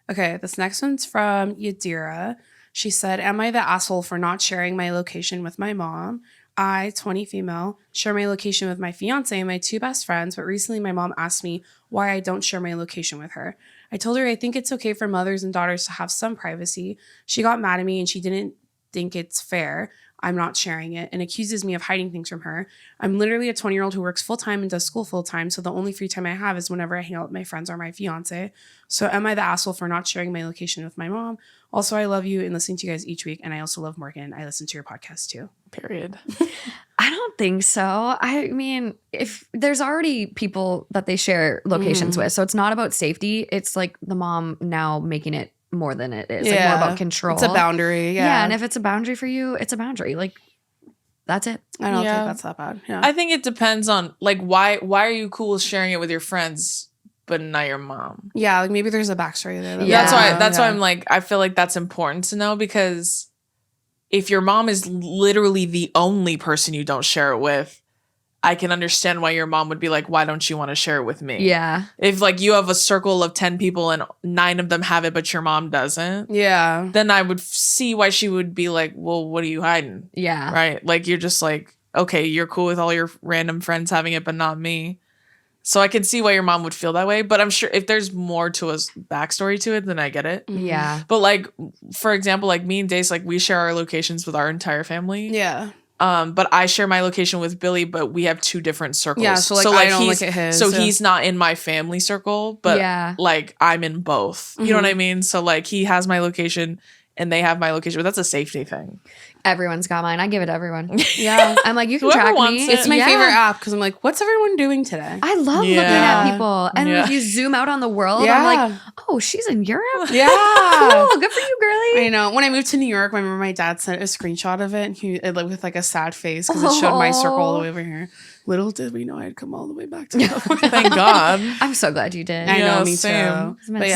Okay, this next one's from Yadira. She said, am I the asshole for not sharing my location with my mom? I, 20 female, share my location with my fiance and my two best friends, but recently my mom asked me why I don't share my location with her. I told her I think it's okay for mothers and daughters to have some privacy. She got mad at me and she didn't think it's fair I'm not sharing it and accuses me of hiding things from her. I'm literally a 20-year-old who works full-time and does school full-time, so the only free time I have is whenever I hang out with my friends or my fiance. So am I the asshole for not sharing my location with my mom? Also, I love you and listening to you guys each week, and I also love Morgan. I listen to your podcast too. Period. I don't think so. I mean, if there's already people that they share locations with, so it's not about safety. It's like the mom now making it more than it is. Like more about control. It's a boundary. Yeah. And if it's a boundary for you, it's a boundary. Like, that's it. I don't think that's that bad. Yeah. I think it depends on like why are you cool with sharing it with your friends but not your mom? Yeah, like maybe there's a backstory there. That's why I'm like, I feel like that's important to know, because if your mom is literally the only person you don't share it with, I can understand why your mom would be like, why don't you want to share it with me? Yeah. If like you have a circle of 10 people and 9 of them have it, but your mom doesn't. Yeah. Then I would see why she would be like, well, what are you hiding? Yeah. Right. Like, you're just like, okay, you're cool with all your random friends having it, but not me. So I can see why your mom would feel that way. But I'm sure if there's more to a backstory to it, then I get it. Yeah. But like, for example, like me and Dace, like we share our locations with our entire family. Yeah. But I share my location with Billy, but we have 2 different circles. Yeah, so like I don't look at his. So he's not in my family circle, but Yeah. like I'm in both. You know what I mean? So like he has my location and they have my location. But that's a safety thing. Everyone's got mine. I give it to everyone. Yeah. I'm like, you can Whoever track wants me. it. It's my favorite app because I'm like, what's everyone doing today? I love looking at people. And if you zoom out on the world, I'm like, oh, she's in Europe? Yeah. Cool. Good for you, girly. I know. When I moved to New York, I remember my dad sent a screenshot of it, and it with like a sad face because it showed my circle all the way over here. Little did we know I'd come all the way back to California. Thank God. I'm so glad you did. I know, me same. too. But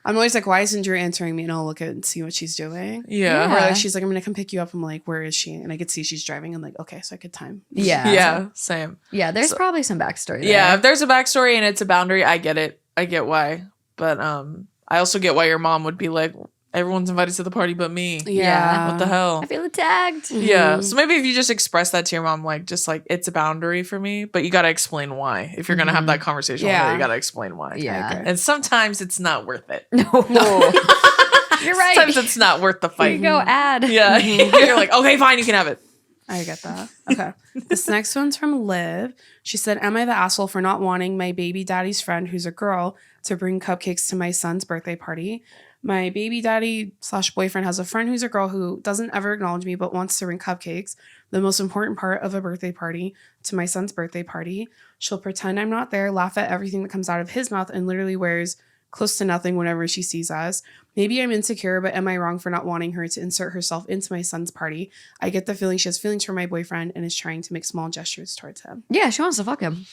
I'm always like, why isn't Drew answering me? And I'll look at it and see what she's doing. Yeah. Or like, she's like, I'm going to come pick you up. I'm like, where is she? And I could see she's driving. I'm like, okay, so I could time. Yeah. Yeah, same. Yeah, there's probably some backstory there. Yeah, if there's a backstory and it's a boundary, I get it. I get why. But I also get why your mom would be like, everyone's invited to the party but me. Yeah. What the hell? I feel attacked. Yeah. So maybe if you just express that to your mom, like, just like, it's a boundary for me, but you got to explain why. If you're going to have that conversation with her, you got to explain why. Yeah. And sometimes it's not worth it. No. You're right. Sometimes it's not worth the fight. You go ad. Yeah. You're like, okay, fine, you can have it. I get that. Okay. This next one's from Liv. She said, am I the asshole for not wanting my baby daddy's friend, who's a girl, to bring cupcakes to my son's birthday party? My baby daddy / boyfriend has a friend who's a girl who doesn't ever acknowledge me but wants to bring cupcakes, the most important part of a birthday party, to my son's birthday party. She'll pretend I'm not there, laugh at everything that comes out of his mouth, and literally wears close to nothing whenever she sees us. Maybe I'm insecure, but am I wrong for not wanting her to insert herself into my son's party? I get the feeling she has feelings for my boyfriend and is trying to make small gestures towards him. Yeah, she wants to fuck him.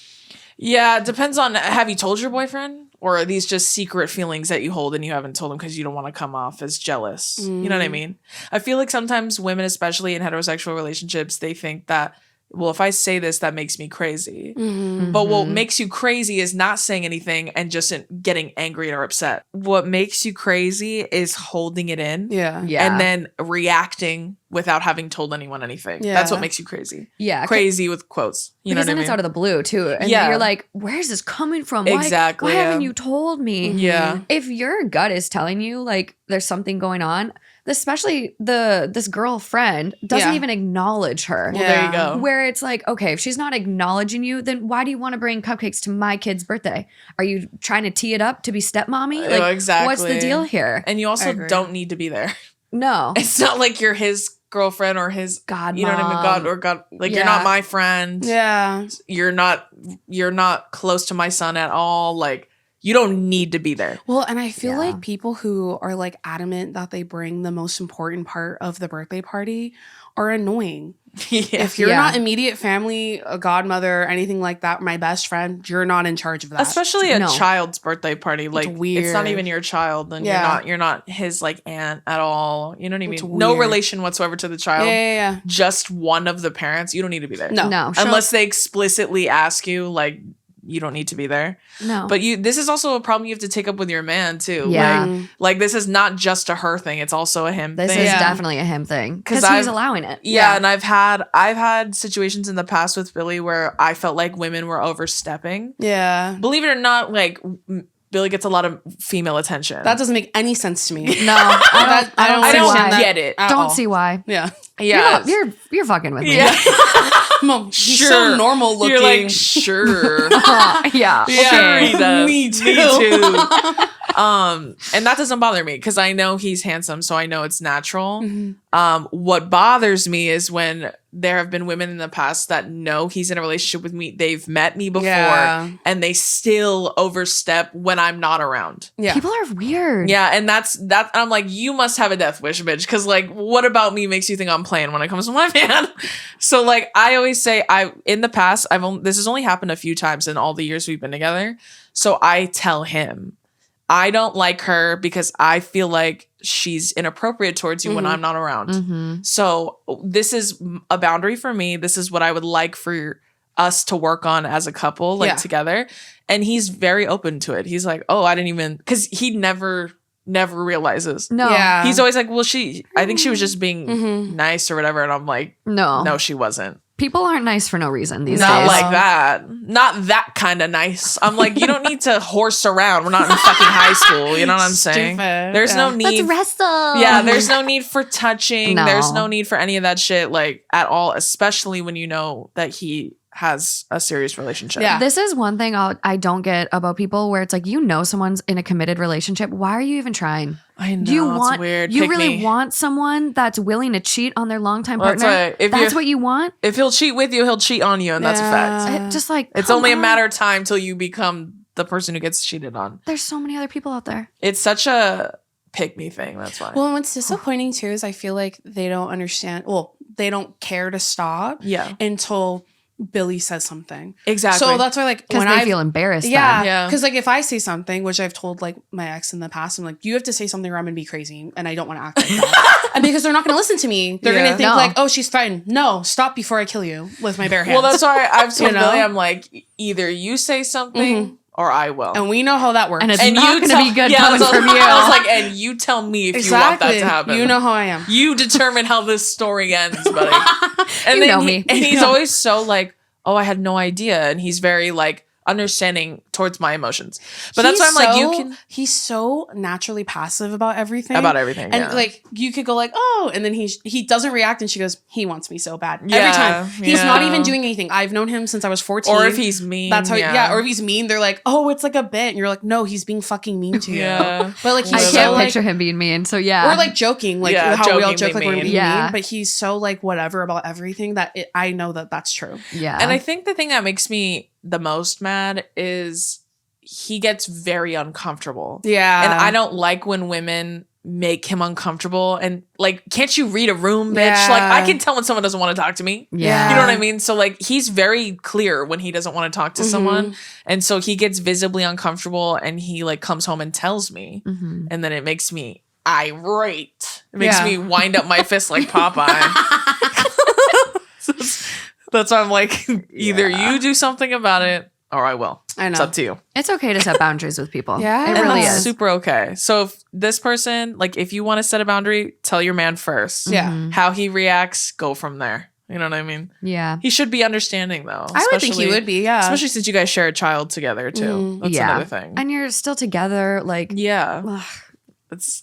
Yeah, it depends on, have you told your boyfriend? Or are these just secret feelings that you hold and you haven't told him because you don't want to come off as jealous? You know what I mean? I feel like sometimes women, especially in heterosexual relationships, they think that, well, if I say this, that makes me crazy. But what makes you crazy is not saying anything and just getting angry or upset. What makes you crazy is holding it in. Yeah. And then reacting without having told anyone anything. Yeah. That's what makes you crazy. Yeah. Crazy with quotes. You know because what I then mean? it's out of the blue too. And you're like, where's this coming from? Exactly, Why haven't you told me? Yeah. If your gut is telling you like there's something going on, especially this girlfriend doesn't even acknowledge her. Well, there you go. Where it's like, okay, if she's not acknowledging you, then why do you want to bring cupcakes to my kid's birthday? Are you trying to tee it up to be stepmommy? Like, exactly. What's the deal here? And you also don't need to be there. No. It's not like you're his girlfriend or his God, you know what I mean? God. Like, you're not my friend. Yeah. You're not close to my son at all. Like, you don't need to be there. Well, and I feel like people who are like adamant that they bring the most important part of the birthday party are annoying. If you're not immediate family, a godmother, anything like that, my best friend, you're not in charge of that. Especially a child's birthday party. Like, weird. It's not even your child, and you're not his like aunt at all. You know what I mean? No relation whatsoever to the child. Yeah. Just one of the parents. You don't need to be there. No. Unless they explicitly ask you, like, you don't need to be there. No. But this is also a problem you have to take up with your man too. Yeah. Like this is not just a her thing, it's also a him thing. This is definitely a him thing. Because he's allowing it. Yeah, and I've had situations in the past with Billy where I felt like women were overstepping. Yeah. Believe it or not, like Billy gets a lot of female attention. That doesn't make any sense to me. No. I don't get it. Don't see why. Yeah. Yeah. You're fucking with me. Yeah. He's so normal looking. You're like, sure. Yeah. Sure he does. Me too. Me too. And that doesn't bother me because I know he's handsome, so I know it's natural. What bothers me is when there have been women in the past that know he's in a relationship with me. They've met me before and they still overstep when I'm not around. Yeah. People are weird. Yeah. And that's I'm like, you must have a death wish, bitch. Cause like, what about me makes you think I'm playing when it comes to my man? So like, I always say in the past, this has only happened a few times in all the years we've been together. So I tell him, I don't like her because I feel like she's inappropriate towards you when I'm not around. So this is a boundary for me. This is what I would like for us to work on as a couple, like together. And he's very open to it. He's like, oh, I didn't even, because he never realizes. No. Yeah. He's always like, well, I think she was just being nice or whatever. And I'm like, no, she wasn't. People aren't nice for no reason these days. Not like that. Not that kind of nice. I'm like, you don't need to horse around. We're not in fucking high school. You know what I'm saying? There's no need. Let's wrestle. Yeah, there's no need for touching. No. There's no need for any of that shit, like, at all, especially when you know that he has a serious relationship. Yeah. This is one thing I don't get about people where it's like, you know, someone's in a committed relationship. Why are you even trying? I know. Do you it's want weird. you Pick really me. want someone that's willing to cheat on their longtime partner? That's right. That's what you want? If he'll cheat with you, he'll cheat on you, and that's a fact. Just like It's come only a on. matter of time till you become the person who gets cheated on. There's so many other people out there. It's such a pick me thing. That's why. Well, what's disappointing too is I feel like they don't understand. Well, they don't care to stop. Yeah. Until Billy says something. Exactly. So that's why, like, Because when they I feel embarrassed. yeah, then. Yeah. because like if I say something, which I've told like my ex in the past, I'm like, you have to say something or I'm gonna be crazy, and I don't want to act like that. And because they're not gonna listen to me, they're Yeah. gonna think No. like, oh, she's threatened. No, stop before I kill you with my bare hands. Well, that's why I've told You know? Billy, I'm like, either you say something or I will. and we know how that works. And it's And not you going to be good yeah, coming that's from what- you. I was like, and you tell me if you want that to happen. You know how I am. You determine how this story ends, buddy. And You know me. And he's always so like, oh, I had no idea. And he's very like understanding towards my emotions. But that's why I'm like, you can He's so naturally passive about everything. about everything. And yeah. like you could go like, oh, and then he doesn't react, and she goes, he wants me so bad. Every Yeah, time. He's not yeah. even doing anything. I've known him since I was 14. or if he's mean. That's how or if he's mean, they're like, oh, it's like a bit. And you're like, no, he's being fucking mean to you. Yeah. But like I he's can't so like, picture him being mean. So yeah. or like joking, like Yeah, how we all jokingly joke like we're mean. being Yeah. mean, but he's so like whatever about everything that I know that that's true. yeah. And I think the thing that makes me the most mad is he gets very uncomfortable. Yeah. And I don't like when women make him uncomfortable. And like, can't you read a room, bitch? Yeah. Like, I can tell when someone doesn't want to talk to me. yeah. You know what I mean? So like, he's very clear when he doesn't want to talk to someone. Mm-hmm. And so he gets visibly uncomfortable and he like comes home and tells me. Mhm. And then it makes me irate. It makes Yeah. me wind up my fist like Popeye. That's why I'm like, either you do something about it or I will. I know. It's up to you. It's okay to set boundaries with people. Yeah. It And really that's is. super okay. So if this person, like if you want to set a boundary, tell your man first. Yeah. Mhm. How he reacts, go from there. You know what I mean? Yeah. He should be understanding though. I would think he would be, yeah. Especially since you guys share a child together too. Mm. That's Yeah. another thing. And you're still together. Like, yeah. ugh,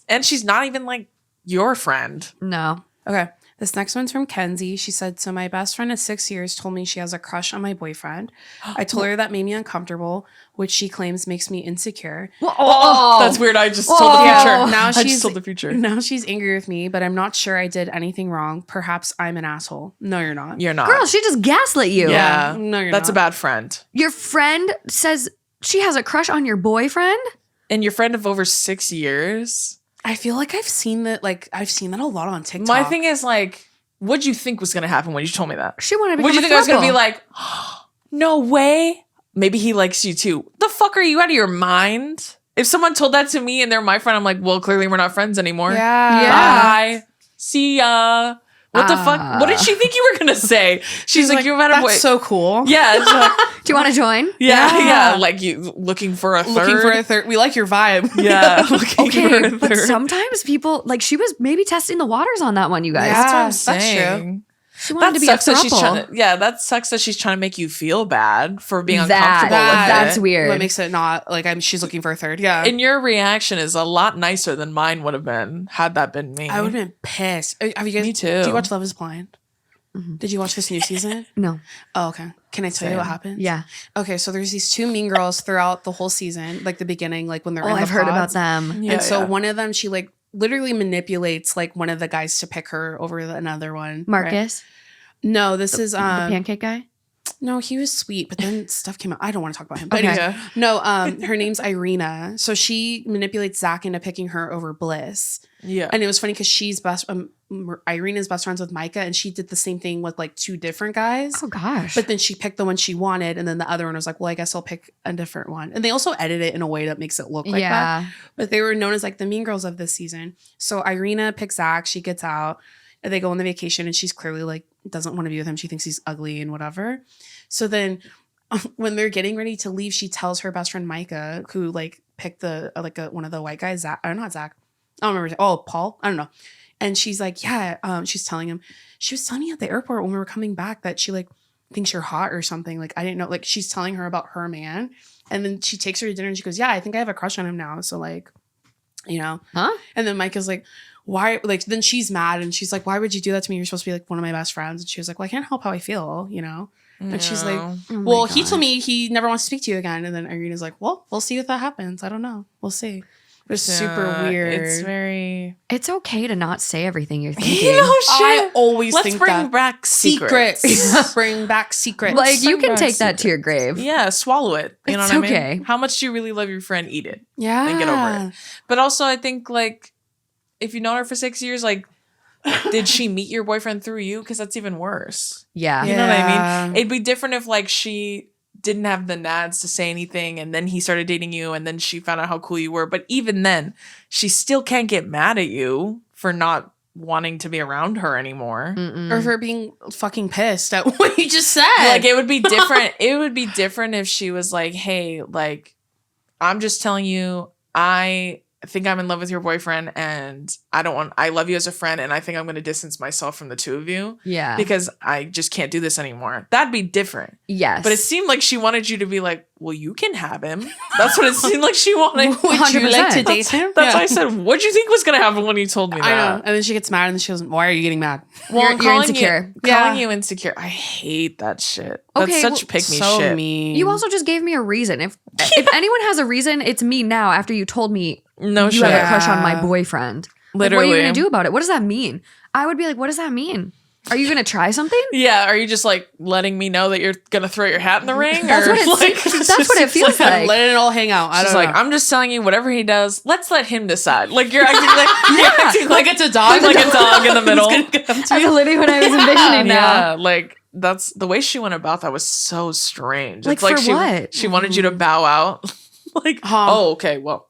And she's not even like your friend. no. Okay. This next one's from Kenzie. She said, so my best friend of 6 years told me she has a crush on my boyfriend. I told her that made me uncomfortable, which she claims makes me insecure. Oh, That's weird. I just told the Oh. future. Now I just she's told the future. Now she's angry with me, but I'm not sure I did anything wrong. Perhaps I'm an asshole. No, you're not. You're not. Girl, she just gaslit you. Yeah. No, you're That's not. a bad friend. Your friend says she has a crush on your boyfriend? And your friend of over 6 years. I feel like I've seen that. Like I've seen that a lot on TikTok. My thing is like, what'd you think was gonna happen when you told me that? She wanted to Would become you think I was gonna be throuple. like, no way? Maybe he likes you too. The fuck are you out of your mind? If someone told that to me and they're my friend, I'm like, well, clearly we're not friends anymore. Yeah. Yeah. Bye. See ya. What the fuck? What did she think you were gonna say? She's like, you met a That's boy. so cool. Yeah. It's like, Do you want to join? yeah. Yeah. Like you looking for a third. Looking for a third. We like your vibe. Yeah. Looking for Okay, a but third. sometimes people, like she was maybe testing the waters on that one, you guys. Yeah. That's what I'm That's true. saying. She wanted That to be sucks a that she's throuple. trying to. Yeah, that sucks that she's trying to make you feel bad for being That- uncomfortable that's with it. weird. What makes it not like she's looking for a third. Yeah. And your reaction is a lot nicer than mine would have been had that been me. I would have been pissed. Have you guys? Me too. Do you watch Love Is Blind? Mhm. Did you watch this new season? No. Oh, okay. Can I tell you what happened? Yeah. Okay, so there's these two mean girls throughout the whole season, like the beginning, like when they're Oh, in the I've heard about pods. them. Yeah, and so yeah. one of them, she like literally manipulates like one of the guys to pick her over another one. right? Marcus, No, this is the pancake guy. no, he was sweet, but then stuff came out. I don't want to talk about him. But Okay. anyways, no, her name's Irina. So she manipulates Zach into picking her over Bliss. Yeah. And it was funny because she's Irina's best friends with Micah, and she did the same thing with like two different guys. Oh gosh. But then she picked the one she wanted, and then the other one was like, well, I guess I'll pick a different one. And they also edit it in a way that makes it look like that. yeah. But they were known as like the mean girls of this season. So Irina picks Zach, she gets out, and they go on the vacation, and she's clearly like doesn't want to be with him. She thinks he's ugly and whatever. So then when they're getting ready to leave, she tells her best friend Micah, who like picked the one of the white guys, Zach, or not Zach. I don't remember. Oh, Paul. I don't know. And she's like, yeah, she's telling him, she was telling me at the airport when we were coming back that she like thinks you're hot or something. Like, I didn't know, like she's telling her about her man. And then she takes her to dinner and she goes, yeah, I think I have a crush on him now. So like, you know, Huh? and then Mike is like, why? Like, then she's mad and she's like, why would you do that to me? You're supposed to be like one of my best friends. And she was like, well, I can't help how I feel, you know? And she's like, No. Oh my well, he God. told me he never wants to speak to you again. And then Irina's like, well, we'll see if that happens. I don't know. We'll see. It's super weird. It's very. It's okay to not say everything you're thinking. You know, I always Let's think bring that. back secrets. Bring back secrets. Like, you can back take that to your grave. Yeah, swallow it. You know It's what I mean? okay. How much do you really love your friend? Eat it. yeah. And get over it. But also, I think, like, if you've known her for 6 years, like, did she meet your boyfriend through you? Because that's even worse. Yeah. You know what I Yeah. mean? It'd be different if, like, she didn't have the nads to say anything and then he started dating you and then she found out how cool you were. But even then, she still can't get mad at you for not wanting to be around her anymore. Or for being fucking pissed at what you just said. Like, it would be different. It would be different if she was like, hey, like, I'm just telling you, I think I'm in love with your boyfriend and I love you as a friend and I think I'm going to distance myself from the two of you Yeah. because I just can't do this anymore. That'd be different. Yes. But it seemed like she wanted you to be like, well, you can have him. That's what it seemed like she wanted. Would you like to 100%. date him? That's why I said, what'd you think was going to happen when you told me that? I know. And then she gets mad and then she goes, why are you getting mad? Well, You're I'm calling insecure. You, calling you insecure. I hate that shit. That's Okay, such well, pick me So shit. mean. you also just gave me a reason. If anyone has a reason, it's me now after you told me No you shit. have a crush on my Yeah. boyfriend. Like, what are Literally. you going to do about it? What does that mean? I would be like, what does that mean? Are you going to try something? Yeah, are you just like letting me know that you're gonna throw your hat in the ring? That's or what it's- like, that's what it feels I'm like. letting it all hang out. I She's don't like, know. I'm just telling you, whatever he does, let's let him decide. Like you're acting like you're acting like it's a dog. like a dog in the middle. That's literally what I was envisioning now. Yeah, like that's the way she went about that was so strange. Like, It's like for she what? she wanted you to bow out. Like, you okay, well,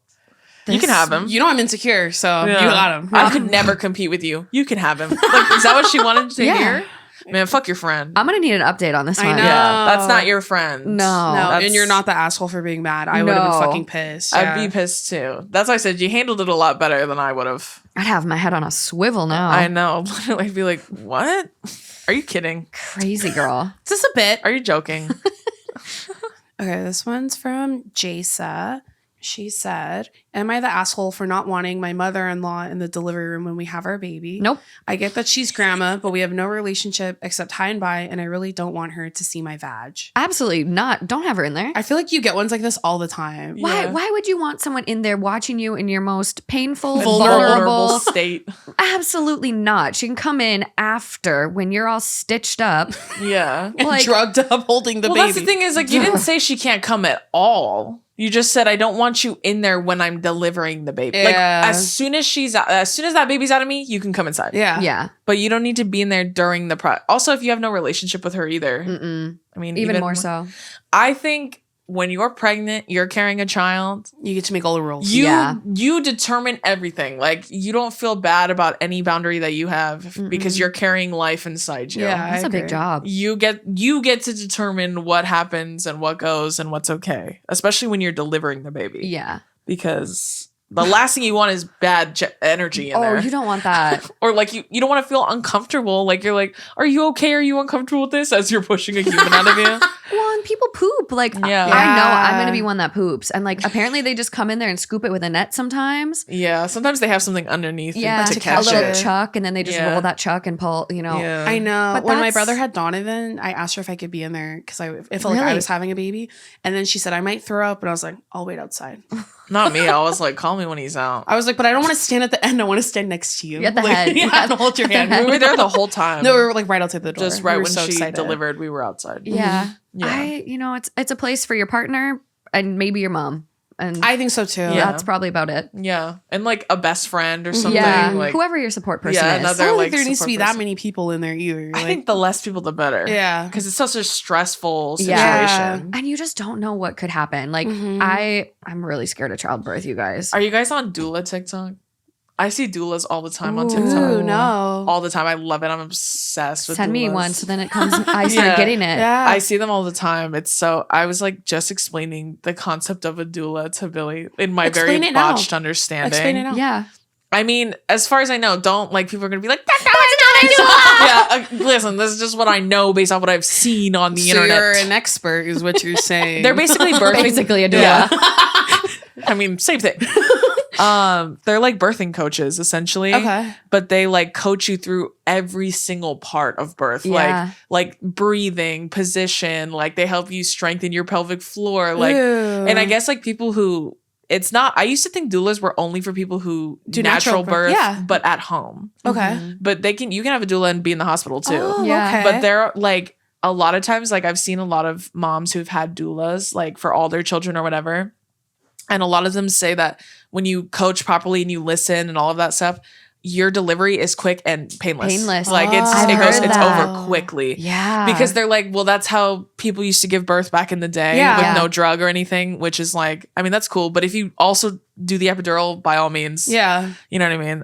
you can have him. You know I'm insecure, so Yeah. you got him. I could never compete with you. You can have him. Like, is that what she wanted to Yeah. hear? Man, fuck your friend. I'm going to need an update on this I one. know. Yeah, that's not your friend. No. No, That's- and you're not the asshole for being mad. I would have No. been fucking pissed. I'd Yeah. be pissed too. That's why I said you handled it a lot better than I would have. I'd have my head on a swivel now. I know. Literally, I'd be like, what? Are you kidding? Crazy girl. Is this a bit? Are you joking? Okay, this one's from Jasa. She said, am I the asshole for not wanting my mother-in-law in the delivery room when we have our baby? Nope. I get that she's grandma, but we have no relationship except hi and bye, and I really don't want her to see my vag. Absolutely not. Don't have her in there. I feel like you get ones like this all the time. Why? Yeah. Why would you want someone in there watching you in your most painful, Vulnerable vulnerable? state. Absolutely not. She can come in after when you're all stitched up. Yeah. And Like- drugged up holding the Well, baby. that's the thing is, like, you didn't say she can't come at all. You just said I don't want you in there when I'm delivering the baby. Like Yeah. as soon as that baby's out of me, you can come inside. Yeah. Yeah. But you don't need to be in there during the Also, if you have no relationship with her either, Mm-mm. I mean, Even more so. I think when you're pregnant, you're carrying a child. You get to make all the rules. You determine everything. Like you don't feel bad about any boundary that you have because you're carrying life inside you. Yeah. That's I a big agree. job. You get to determine what happens and what goes and what's okay, especially when you're delivering the baby. Yeah. Because the last thing you want is bad energy in Oh, there. you don't want that. Or like you don't want to feel uncomfortable. Like you're like, are you okay? Are you uncomfortable with this? As you're pushing a human out of you. Well, and people poop. Like, Yeah. I know I'm Yeah. going to be one that poops. And like, apparently they just come in there and scoop it with a net sometimes. Yeah. Sometimes they have something underneath Yeah. to to A catch catch little it. chuck. And then they just Yeah. roll that chuck and pull, you know. Yeah. I know. But When my that's- brother had Donovan, I asked her if I could be in there because I felt like I Really? was having a baby. And then she said I might throw up, and I was like, I'll wait outside. Not me. I was like, call me when he's out. I was like, but I don't want to stand at the end. I want to stand next to you. At the Like, head. Yeah, and hold your hand. We were there the whole time. No, we were like right outside the door. just right We were when so she excited. delivered, we were outside. Yeah. Yeah. It's a place for your partner and maybe your mom. And I think so too. Yeah. that's probably about it. Yeah. And like a best friend or something. Yeah. Like Whoever your support person Yeah, is. another- I don't like, think there needs to support be that person. many people in there either. I Like, think the less people, the better. yeah. Because it's such a stressful situation. Yeah. And you just don't know what could happen. Like Mhm. I'm really scared of childbirth, you guys. Are you guys on doula TikTok? I see doulas all the time on Ooh. TikTok. Ooh, no. All the time. I love it. I'm obsessed with Send me doulas. one so then it comes I start Yeah. getting it. Yeah. I see them all the time. It's so I was like just explaining the concept of a doula to Billy in my Explain very it now. botched understanding. Explain it now. Yeah. I mean, as far as I know, don't like people are gonna be like, that's not a doula. Yeah, listen, this is just what I know based off what I've seen on the So internet. you're an expert, is what you're saying. They're basically birthing. Basically a doula. Yeah. I mean, same thing. They're like birthing coaches essentially. Okay. But they like coach you through every single part of birth. Yeah. Like breathing, position, like they help you strengthen your pelvic floor. Like Ew. and I guess like people who it's not. I used to think doulas were only for people who Do natural birth, yeah. but at home. Okay. But you can have a doula and be in the hospital too. Oh, Yeah. okay. But they're like a lot of times, like I've seen a lot of moms who've had doulas like for all their children or whatever. And a lot of them say that when you coach properly and you listen and all of that stuff, your delivery is quick and painless. Painless. Like I've it's heard that. over quickly. Yeah. Because they're like, well, that's how people used to give birth back in the day Yeah. with Yeah. no drug or anything, which is like, I mean, that's cool. But if you also do the epidural, by all means, Yeah. you know what I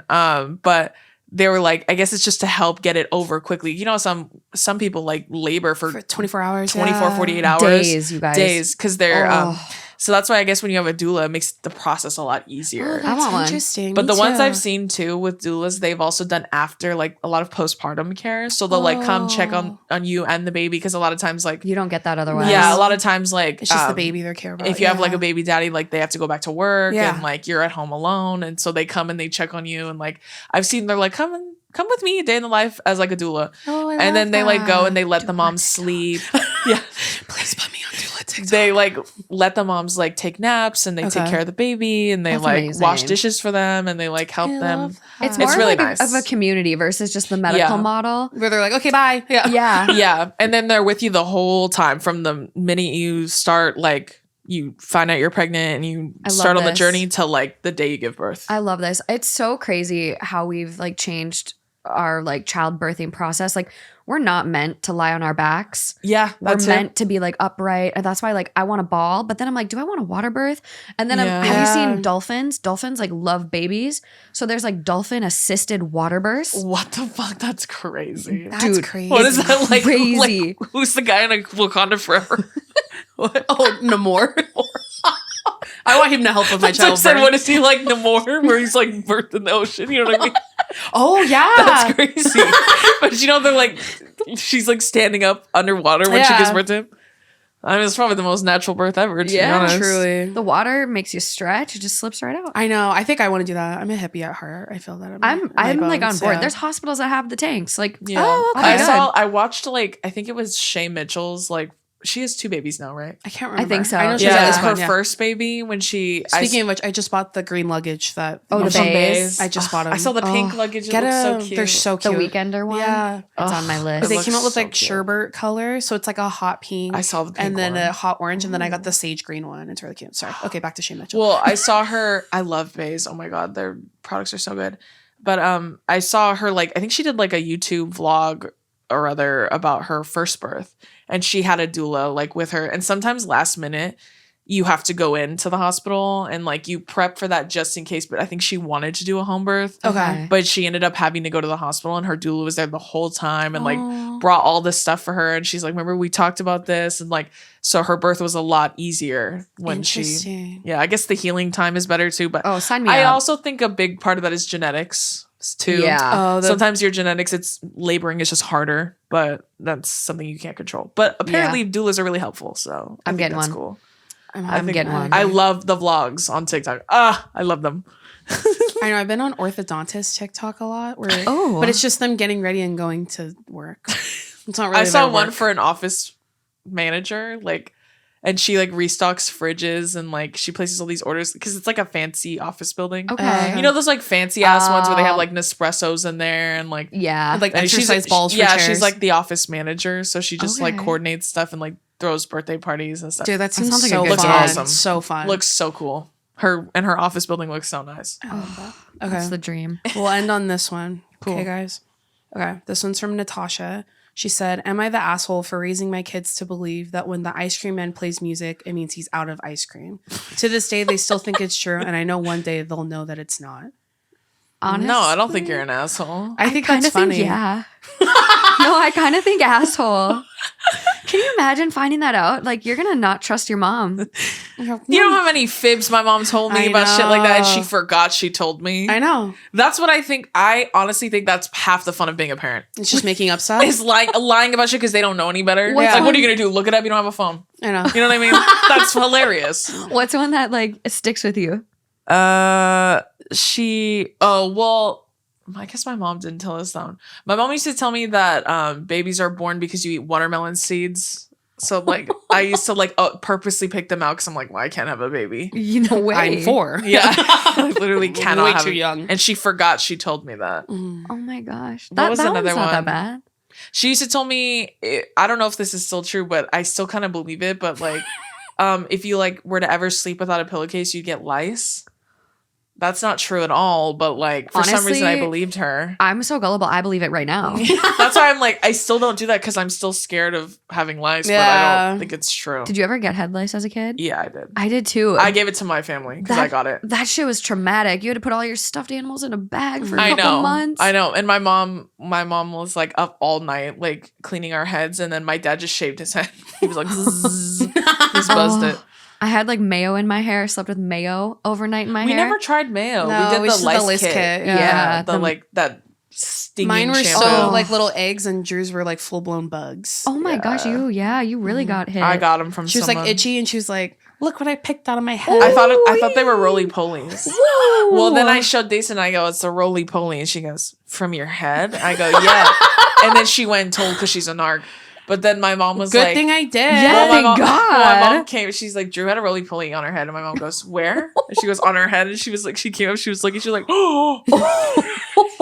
mean? But they were like, I guess it's just to help get it over quickly. You know, some people like labor for For 24 hours. 24, yeah. 48 hours. days, you guys. Days. Because they're, Oh. so that's why I guess when you have a doula, it makes the process a lot easier. Oh, I want one. that's interesting. But Me the ones too. I've seen too with doulas, they've also done after like a lot of postpartum care. So they'll like come check on you and the baby, because a lot of times like You don't get that otherwise. yeah, a lot of times like It's just the baby they care about. if you have yeah. like a baby daddy, like they have to go back to work Yeah. and like you're at home alone, and so they come and they check on you, and like I've seen they're like come with me, a day in the life as like a doula. Oh, I And then love they like go that. and they let the moms sleep. Yeah. Please put me on doula TikTok. They like let the moms like take naps, and they take Okay. care of the baby, and they That's like amazing. wash dishes for them, and they like help I them. love that. It's more It's really like nice. of a community versus just the medical Yeah. model. where they're like, okay, bye. Yeah. Yeah. Yeah. And then they're with you the whole time from the minute you start, like you find out you're pregnant and you I love start on the this. journey till like the day you give birth. I love this. It's so crazy how we've like changed our like childbirthing process. Like we're not meant to lie on our backs. Yeah. We're That's meant to be like upright. And that's why like I want a ball. But then I'm like, do I want a water birth? And then Yeah. have you Yeah. seen dolphins? Dolphins like love babies. So there's like dolphin assisted water births. What the fuck? That's crazy. That's Dude, crazy. What is that like? crazy. Like, who's the guy in a Wakanda Forever? What? Oh, Namor. I want him to help with my That's what I child. said, what is he like, Namor, where he's like birthed in the ocean? You know what I mean? Oh yeah. That's crazy. But you know, they're like, she's like standing up underwater when she Yeah. gives birth to him. I mean, it's probably the most natural birth ever, to be Yeah, honest. Truly. The water makes you stretch. It just slips right out. I know. I think I want to do that. I'm a hippie at heart. I feel that. in I'm my like on bones, board. yeah. There's hospitals that have the tanks. Like, Yeah. oh, okay. I watched like, I think it was Shay Mitchell's, like, she has 2 babies now, right? I can't remember. think so. I know she's Yeah, at it was least her one, yeah. first baby when she. Speaking of which, I just bought the green luggage that. Oh, the from bays. I just bought I them. saw the pink Oh, luggage. It Get looks so them. cute. They're so The cute. weekender one. Yeah. It's on my list. They looks came out with so like cute. sherbet color, so it's like a hot pink. I saw the pink and then one. a hot orange, and then I got the sage green one. It's really cute. Sorry. Okay, back to Shane Mitchell. Well, I saw her. I love Bays. Oh my god, their products are so good. But I saw her like I think she did like a YouTube vlog or other about her first birth, and she had a doula like with her. And sometimes last minute, you have to go into the hospital and like you prep for that just in case. But I think she wanted to do a home birth. Okay. But she ended up having to go to the hospital, and her doula was there the whole time and like Aw. brought all this stuff for her. And she's like, remember we talked about this? And like, so her birth was a lot easier when she, Interesting. yeah, I guess the healing time is better too. But Oh, sign me I up. also think a big part of that is genetics too. Yeah. Oh, Sometimes your genetics, it's laboring is just harder, but that's something you can't control. But apparently doulas are really helpful. So I I'm think getting that's one. cool. I'm getting one. I love the vlogs on TikTok. I love them. I know. I've been on orthodontist TikTok a lot. Where, Oh. but it's just them getting ready and going to work. It's not really. I saw their one work. for an office manager, like, and she like restocks fridges and like she places all these orders because it's like a fancy office building. Okay. You know those like fancy ass ones where they have Oh. like Nespressos in there and like yeah. like and exercise balls. For yeah, chairs. she's like the office manager, so she just like Okay. coordinates stuff and like throws birthday parties and stuff. Dude, that seems sounds like a so good fun. job. Awesome. So fun. Looks so cool. Her office building looks so nice. I love that. That's Okay. the dream. We'll end on this one. Cool. Okay, guys. Okay. This one's from Natasha. She said, "Am I the asshole for raising my kids to believe that when the ice cream man plays music, it means he's out of ice cream? To this day, they still think it's true, and I know one day they'll know that it's not." Honestly, No, I don't think you're an asshole. I think kinda that's funny. yeah. No, I kind of think asshole. Can you imagine finding that out? Like, you're gonna not trust your mom. You know how many fibs my mom told me I about shit like that and she know. forgot she told me? I know. That's what I think. I honestly think that's half the fun of being a parent. It's just making up stuff. Is lying about shit because they don't know any better. What's Like, what one- are you gonna do? Look it up? You don't have a phone. I know. You know what I mean? That's hilarious. What's one that like sticks with you? I guess my mom didn't tell us that one. My mom used to tell me that babies are born because you eat watermelon seeds So like I used to like purposely pick them out because I'm like, well, I can't have a baby. You know, way. I'm 4. Yeah, I literally cannot Way have too a- young. And she forgot she told me that. Oh my gosh. What was another one's not that one? bad. She used to tell me, I don't know if this is still true, but I still kind of believe it. But like, if you like were to ever sleep without a pillowcase, you get lice. That's not true at all. But like, for some reason, I Honestly, believed her. I'm so gullible. I believe it right now. That's why I'm like, I still don't do that because I'm still scared of having lice. But I Yeah. don't think it's true. Did you ever get head lice as a kid? Yeah, I did. I did too. I gave it to my family because I got it. That shit was traumatic. You had to put all your stuffed animals in a bag for a I couple know. months. I know. And my mom was like up all night, like cleaning our heads. And then my dad just shaved his head. He was like, zzz, just buzzed it. I had like mayo in my hair. Slept with mayo overnight in my We hair. never tried mayo. No, we did we the just did the lice lice kit. kit, yeah. The like that stinging Mine were shampoo. so like little eggs, and Drew's were like full blown bugs. Oh my gosh, you Mm-hmm. really got hit. I got them from She was someone. like itchy, and she was like, "Look what I picked out of my head." I thought they were roly polies. Woo! Well, then I showed Dace and I go, it's a roly poly. And she goes, from your head? I go, yeah. And then she went and told because she's a narc. But then my mom was Good like, thing I did. Yeah. my mom, Thank my God. mom came. She's like, Drew had a roly poly on her head, and my mom goes, "Where?" And she goes, "On her head." And she was like, she came up, she was looking, she was like, "Oh!"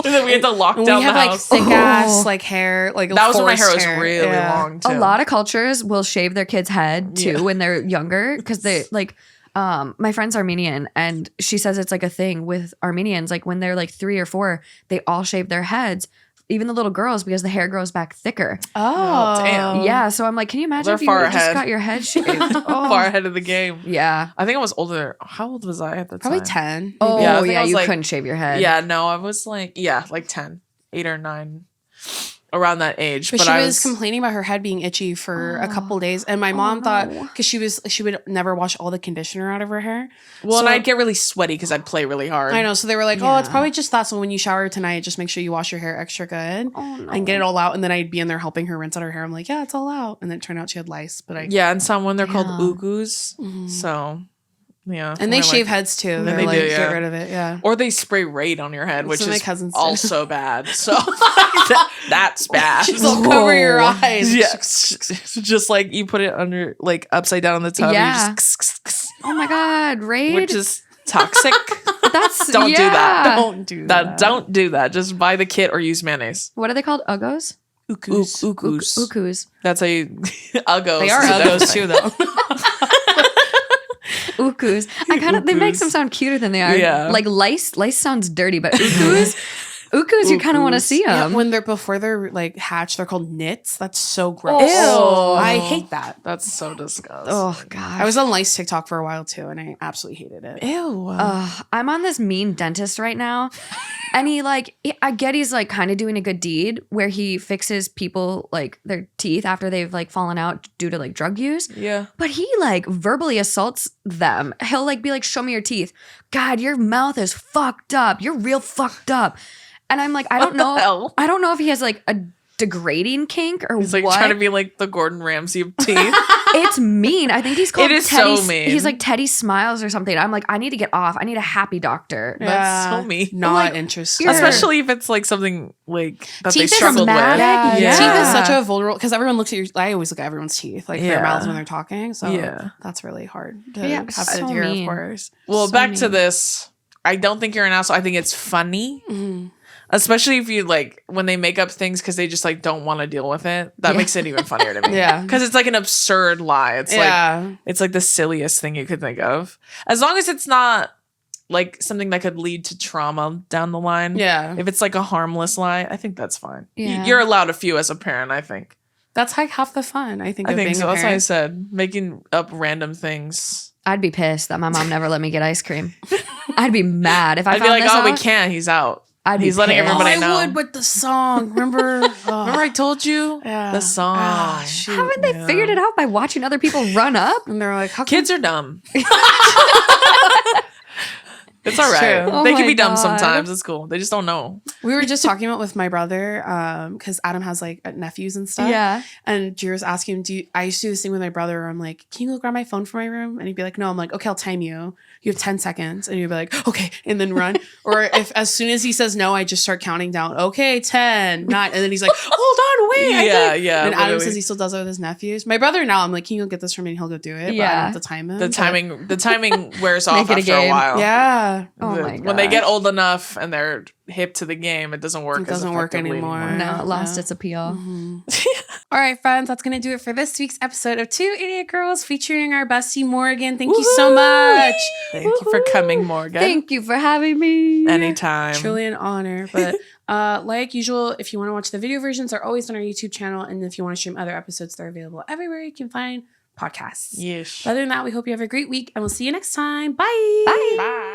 And then we had to lock And down we the have like house. thick ass Oh. like hair. Like That was when my hair forest was really Yeah. long too. A lot of cultures will shave their kids' head too Yeah. when they're younger because they like. My friend's Armenian, and she says it's like a thing with Armenians. Like when they're like 3 or 4, they all shave their heads, even the little girls, because the hair grows back thicker. Oh, damn. Yeah, so I'm like, can you imagine They're if you far just ahead. got your head shaved? Oh. far ahead of the game. Yeah. I think I was older. How old was I at the Probably time? 10. Oh Yeah, I yeah, think I was you like- couldn't shave your head. Yeah, no, I was like, like 10, 8 or 9, around that age. But But she I was complaining about her head being itchy for a couple days, and my no. mom thought because she would never wash all the conditioner out of her hair. well, and So- I'd get really sweaty because I'd play really hard. I know, so they were like, "Oh, it's Yeah. probably just that." So when you shower tonight, just make sure you wash your hair extra good Oh no. and get it all out. And then I'd be in there helping her rinse out her hair. I'm like, "Yeah, it's all out." And then it turned out she had lice, but I Yeah, and someone they're called Yeah. ugus. Mhm. So, yeah, and they we're shave like- heads too. They They're like, do, yeah. get rid of it. Yeah. or they spray Raid on your head, which So my is cousins did. also bad. So that's bad. She's all cover your Whoa. eyes. Yes, just like you put it under, like upside down in the tub. Yeah. You just, Oh my god, Raid. which is toxic. That's Don't do that. yeah. Don't do that. Don't do that. Just buy the kit or use mayonnaise. What are they called? Uggos? Ukus. Ugus. Ukus. That's how you uggos. They are is a uggos different too, thing. Ukus. though. I kind of they make Ukus. them sound cuter than they are. Yeah. Like lice sounds dirty, but ukus you kind of want to Ukus. see Yeah, them. when they're before they're like hatched, they're called nits. That's so gross. Ew. I hate that. That's so disgusting. Oh god. I was on lice TikTok for a while too, and I absolutely hated it. Ew. I'm on this mean dentist right now. And I get he's like kind of doing a good deed where he fixes people like their teeth after they've like fallen out due to like drug use. yeah. But he like verbally assaults them. He'll like be like, "Show me your teeth." God, your mouth is fucked up. You're real fucked up. And I'm like, I don't know. hell? I don't know if he has like a degrading kink or He's like what. trying to be like the Gordon Ramsay of teeth. It's mean. I think he's called It is Teddy. so mean. He's like Teddy Smiles or something. I'm like, I need to get off. I need a happy doctor. That's so mean. Not Like, interested. you're- Especially if it's like something like that they Teeth is struggled with. traumatic. Yeah. Yeah. Teeth is such a vulnerable because everyone looks at your. I always look at everyone's teeth, like Yeah. their mouths when they're talking. So Yeah. that's really hard to Yeah, have so to hear, mean. of course. Well, So back to mean. this. I don't think you're an asshole. I think it's funny. Especially if you like when they make up things because they just like don't want to deal with it. That Yeah. makes it even funnier to me. Yeah. Because it's like an absurd lie. It's like Yeah. it's like the silliest thing you could think of. As long as it's not like something that could lead to trauma down the line. Yeah. If it's like a harmless lie, I think that's fine. Yeah. You're allowed a few as a parent, I think. That's like half the fun. I think. I of think being so. a That's why I parent. said making up random things. I'd be pissed that my mom never let me get ice cream. I'd be mad if I I'd be found like, this oh, we out. can't. He's out. I'd be He's letting pissed. everybody I know. would with the song. Remember? Remember I told you? Yeah. The song. Ah, shoot. Haven't they figured it out by watching other people run up? And they're like, how come Kids are dumb. It's all right. true. Oh They can my be dumb God. sometimes. It's cool. They just don't know. We were just talking about with my brother, because Adam has like nephews and stuff. Yeah. And Drew was asking him, I used to do this thing with my brother where I'm like, can you go grab my phone from my room? And he'd be like, no. I'm like, okay, I'll time you. You have 10 seconds. And he'd be like, okay, and then run. Or if as soon as he says no, I just start counting down. Okay, 10, 9. And then he's like, hold on, wait. Yeah. And Adam literally. says he still does it with his nephews. My brother now, I'm like, can you go get this from me? And he'll go do it. But I Yeah. don't have to time him. The timing wears off Make it a after a game. while. Yeah. Oh my When they get gosh. old enough and they're hip to the game, it doesn't work. It doesn't work anymore. No, it lost Yeah. its appeal. All right, friends, that's going to do it for this week's episode of Two Idiot Girls featuring our bestie Morgan. Thank you so much. Thank you for coming, Morgan. Thank you for having me. Anytime. Truly an honor. But like usual, if you want to watch the video versions, they're always on our YouTube channel. And if you want to stream other episodes, they're available everywhere you can find podcasts. Yes. Other than that, we hope you have a great week and we'll see you next time. Bye. Bye. Bye.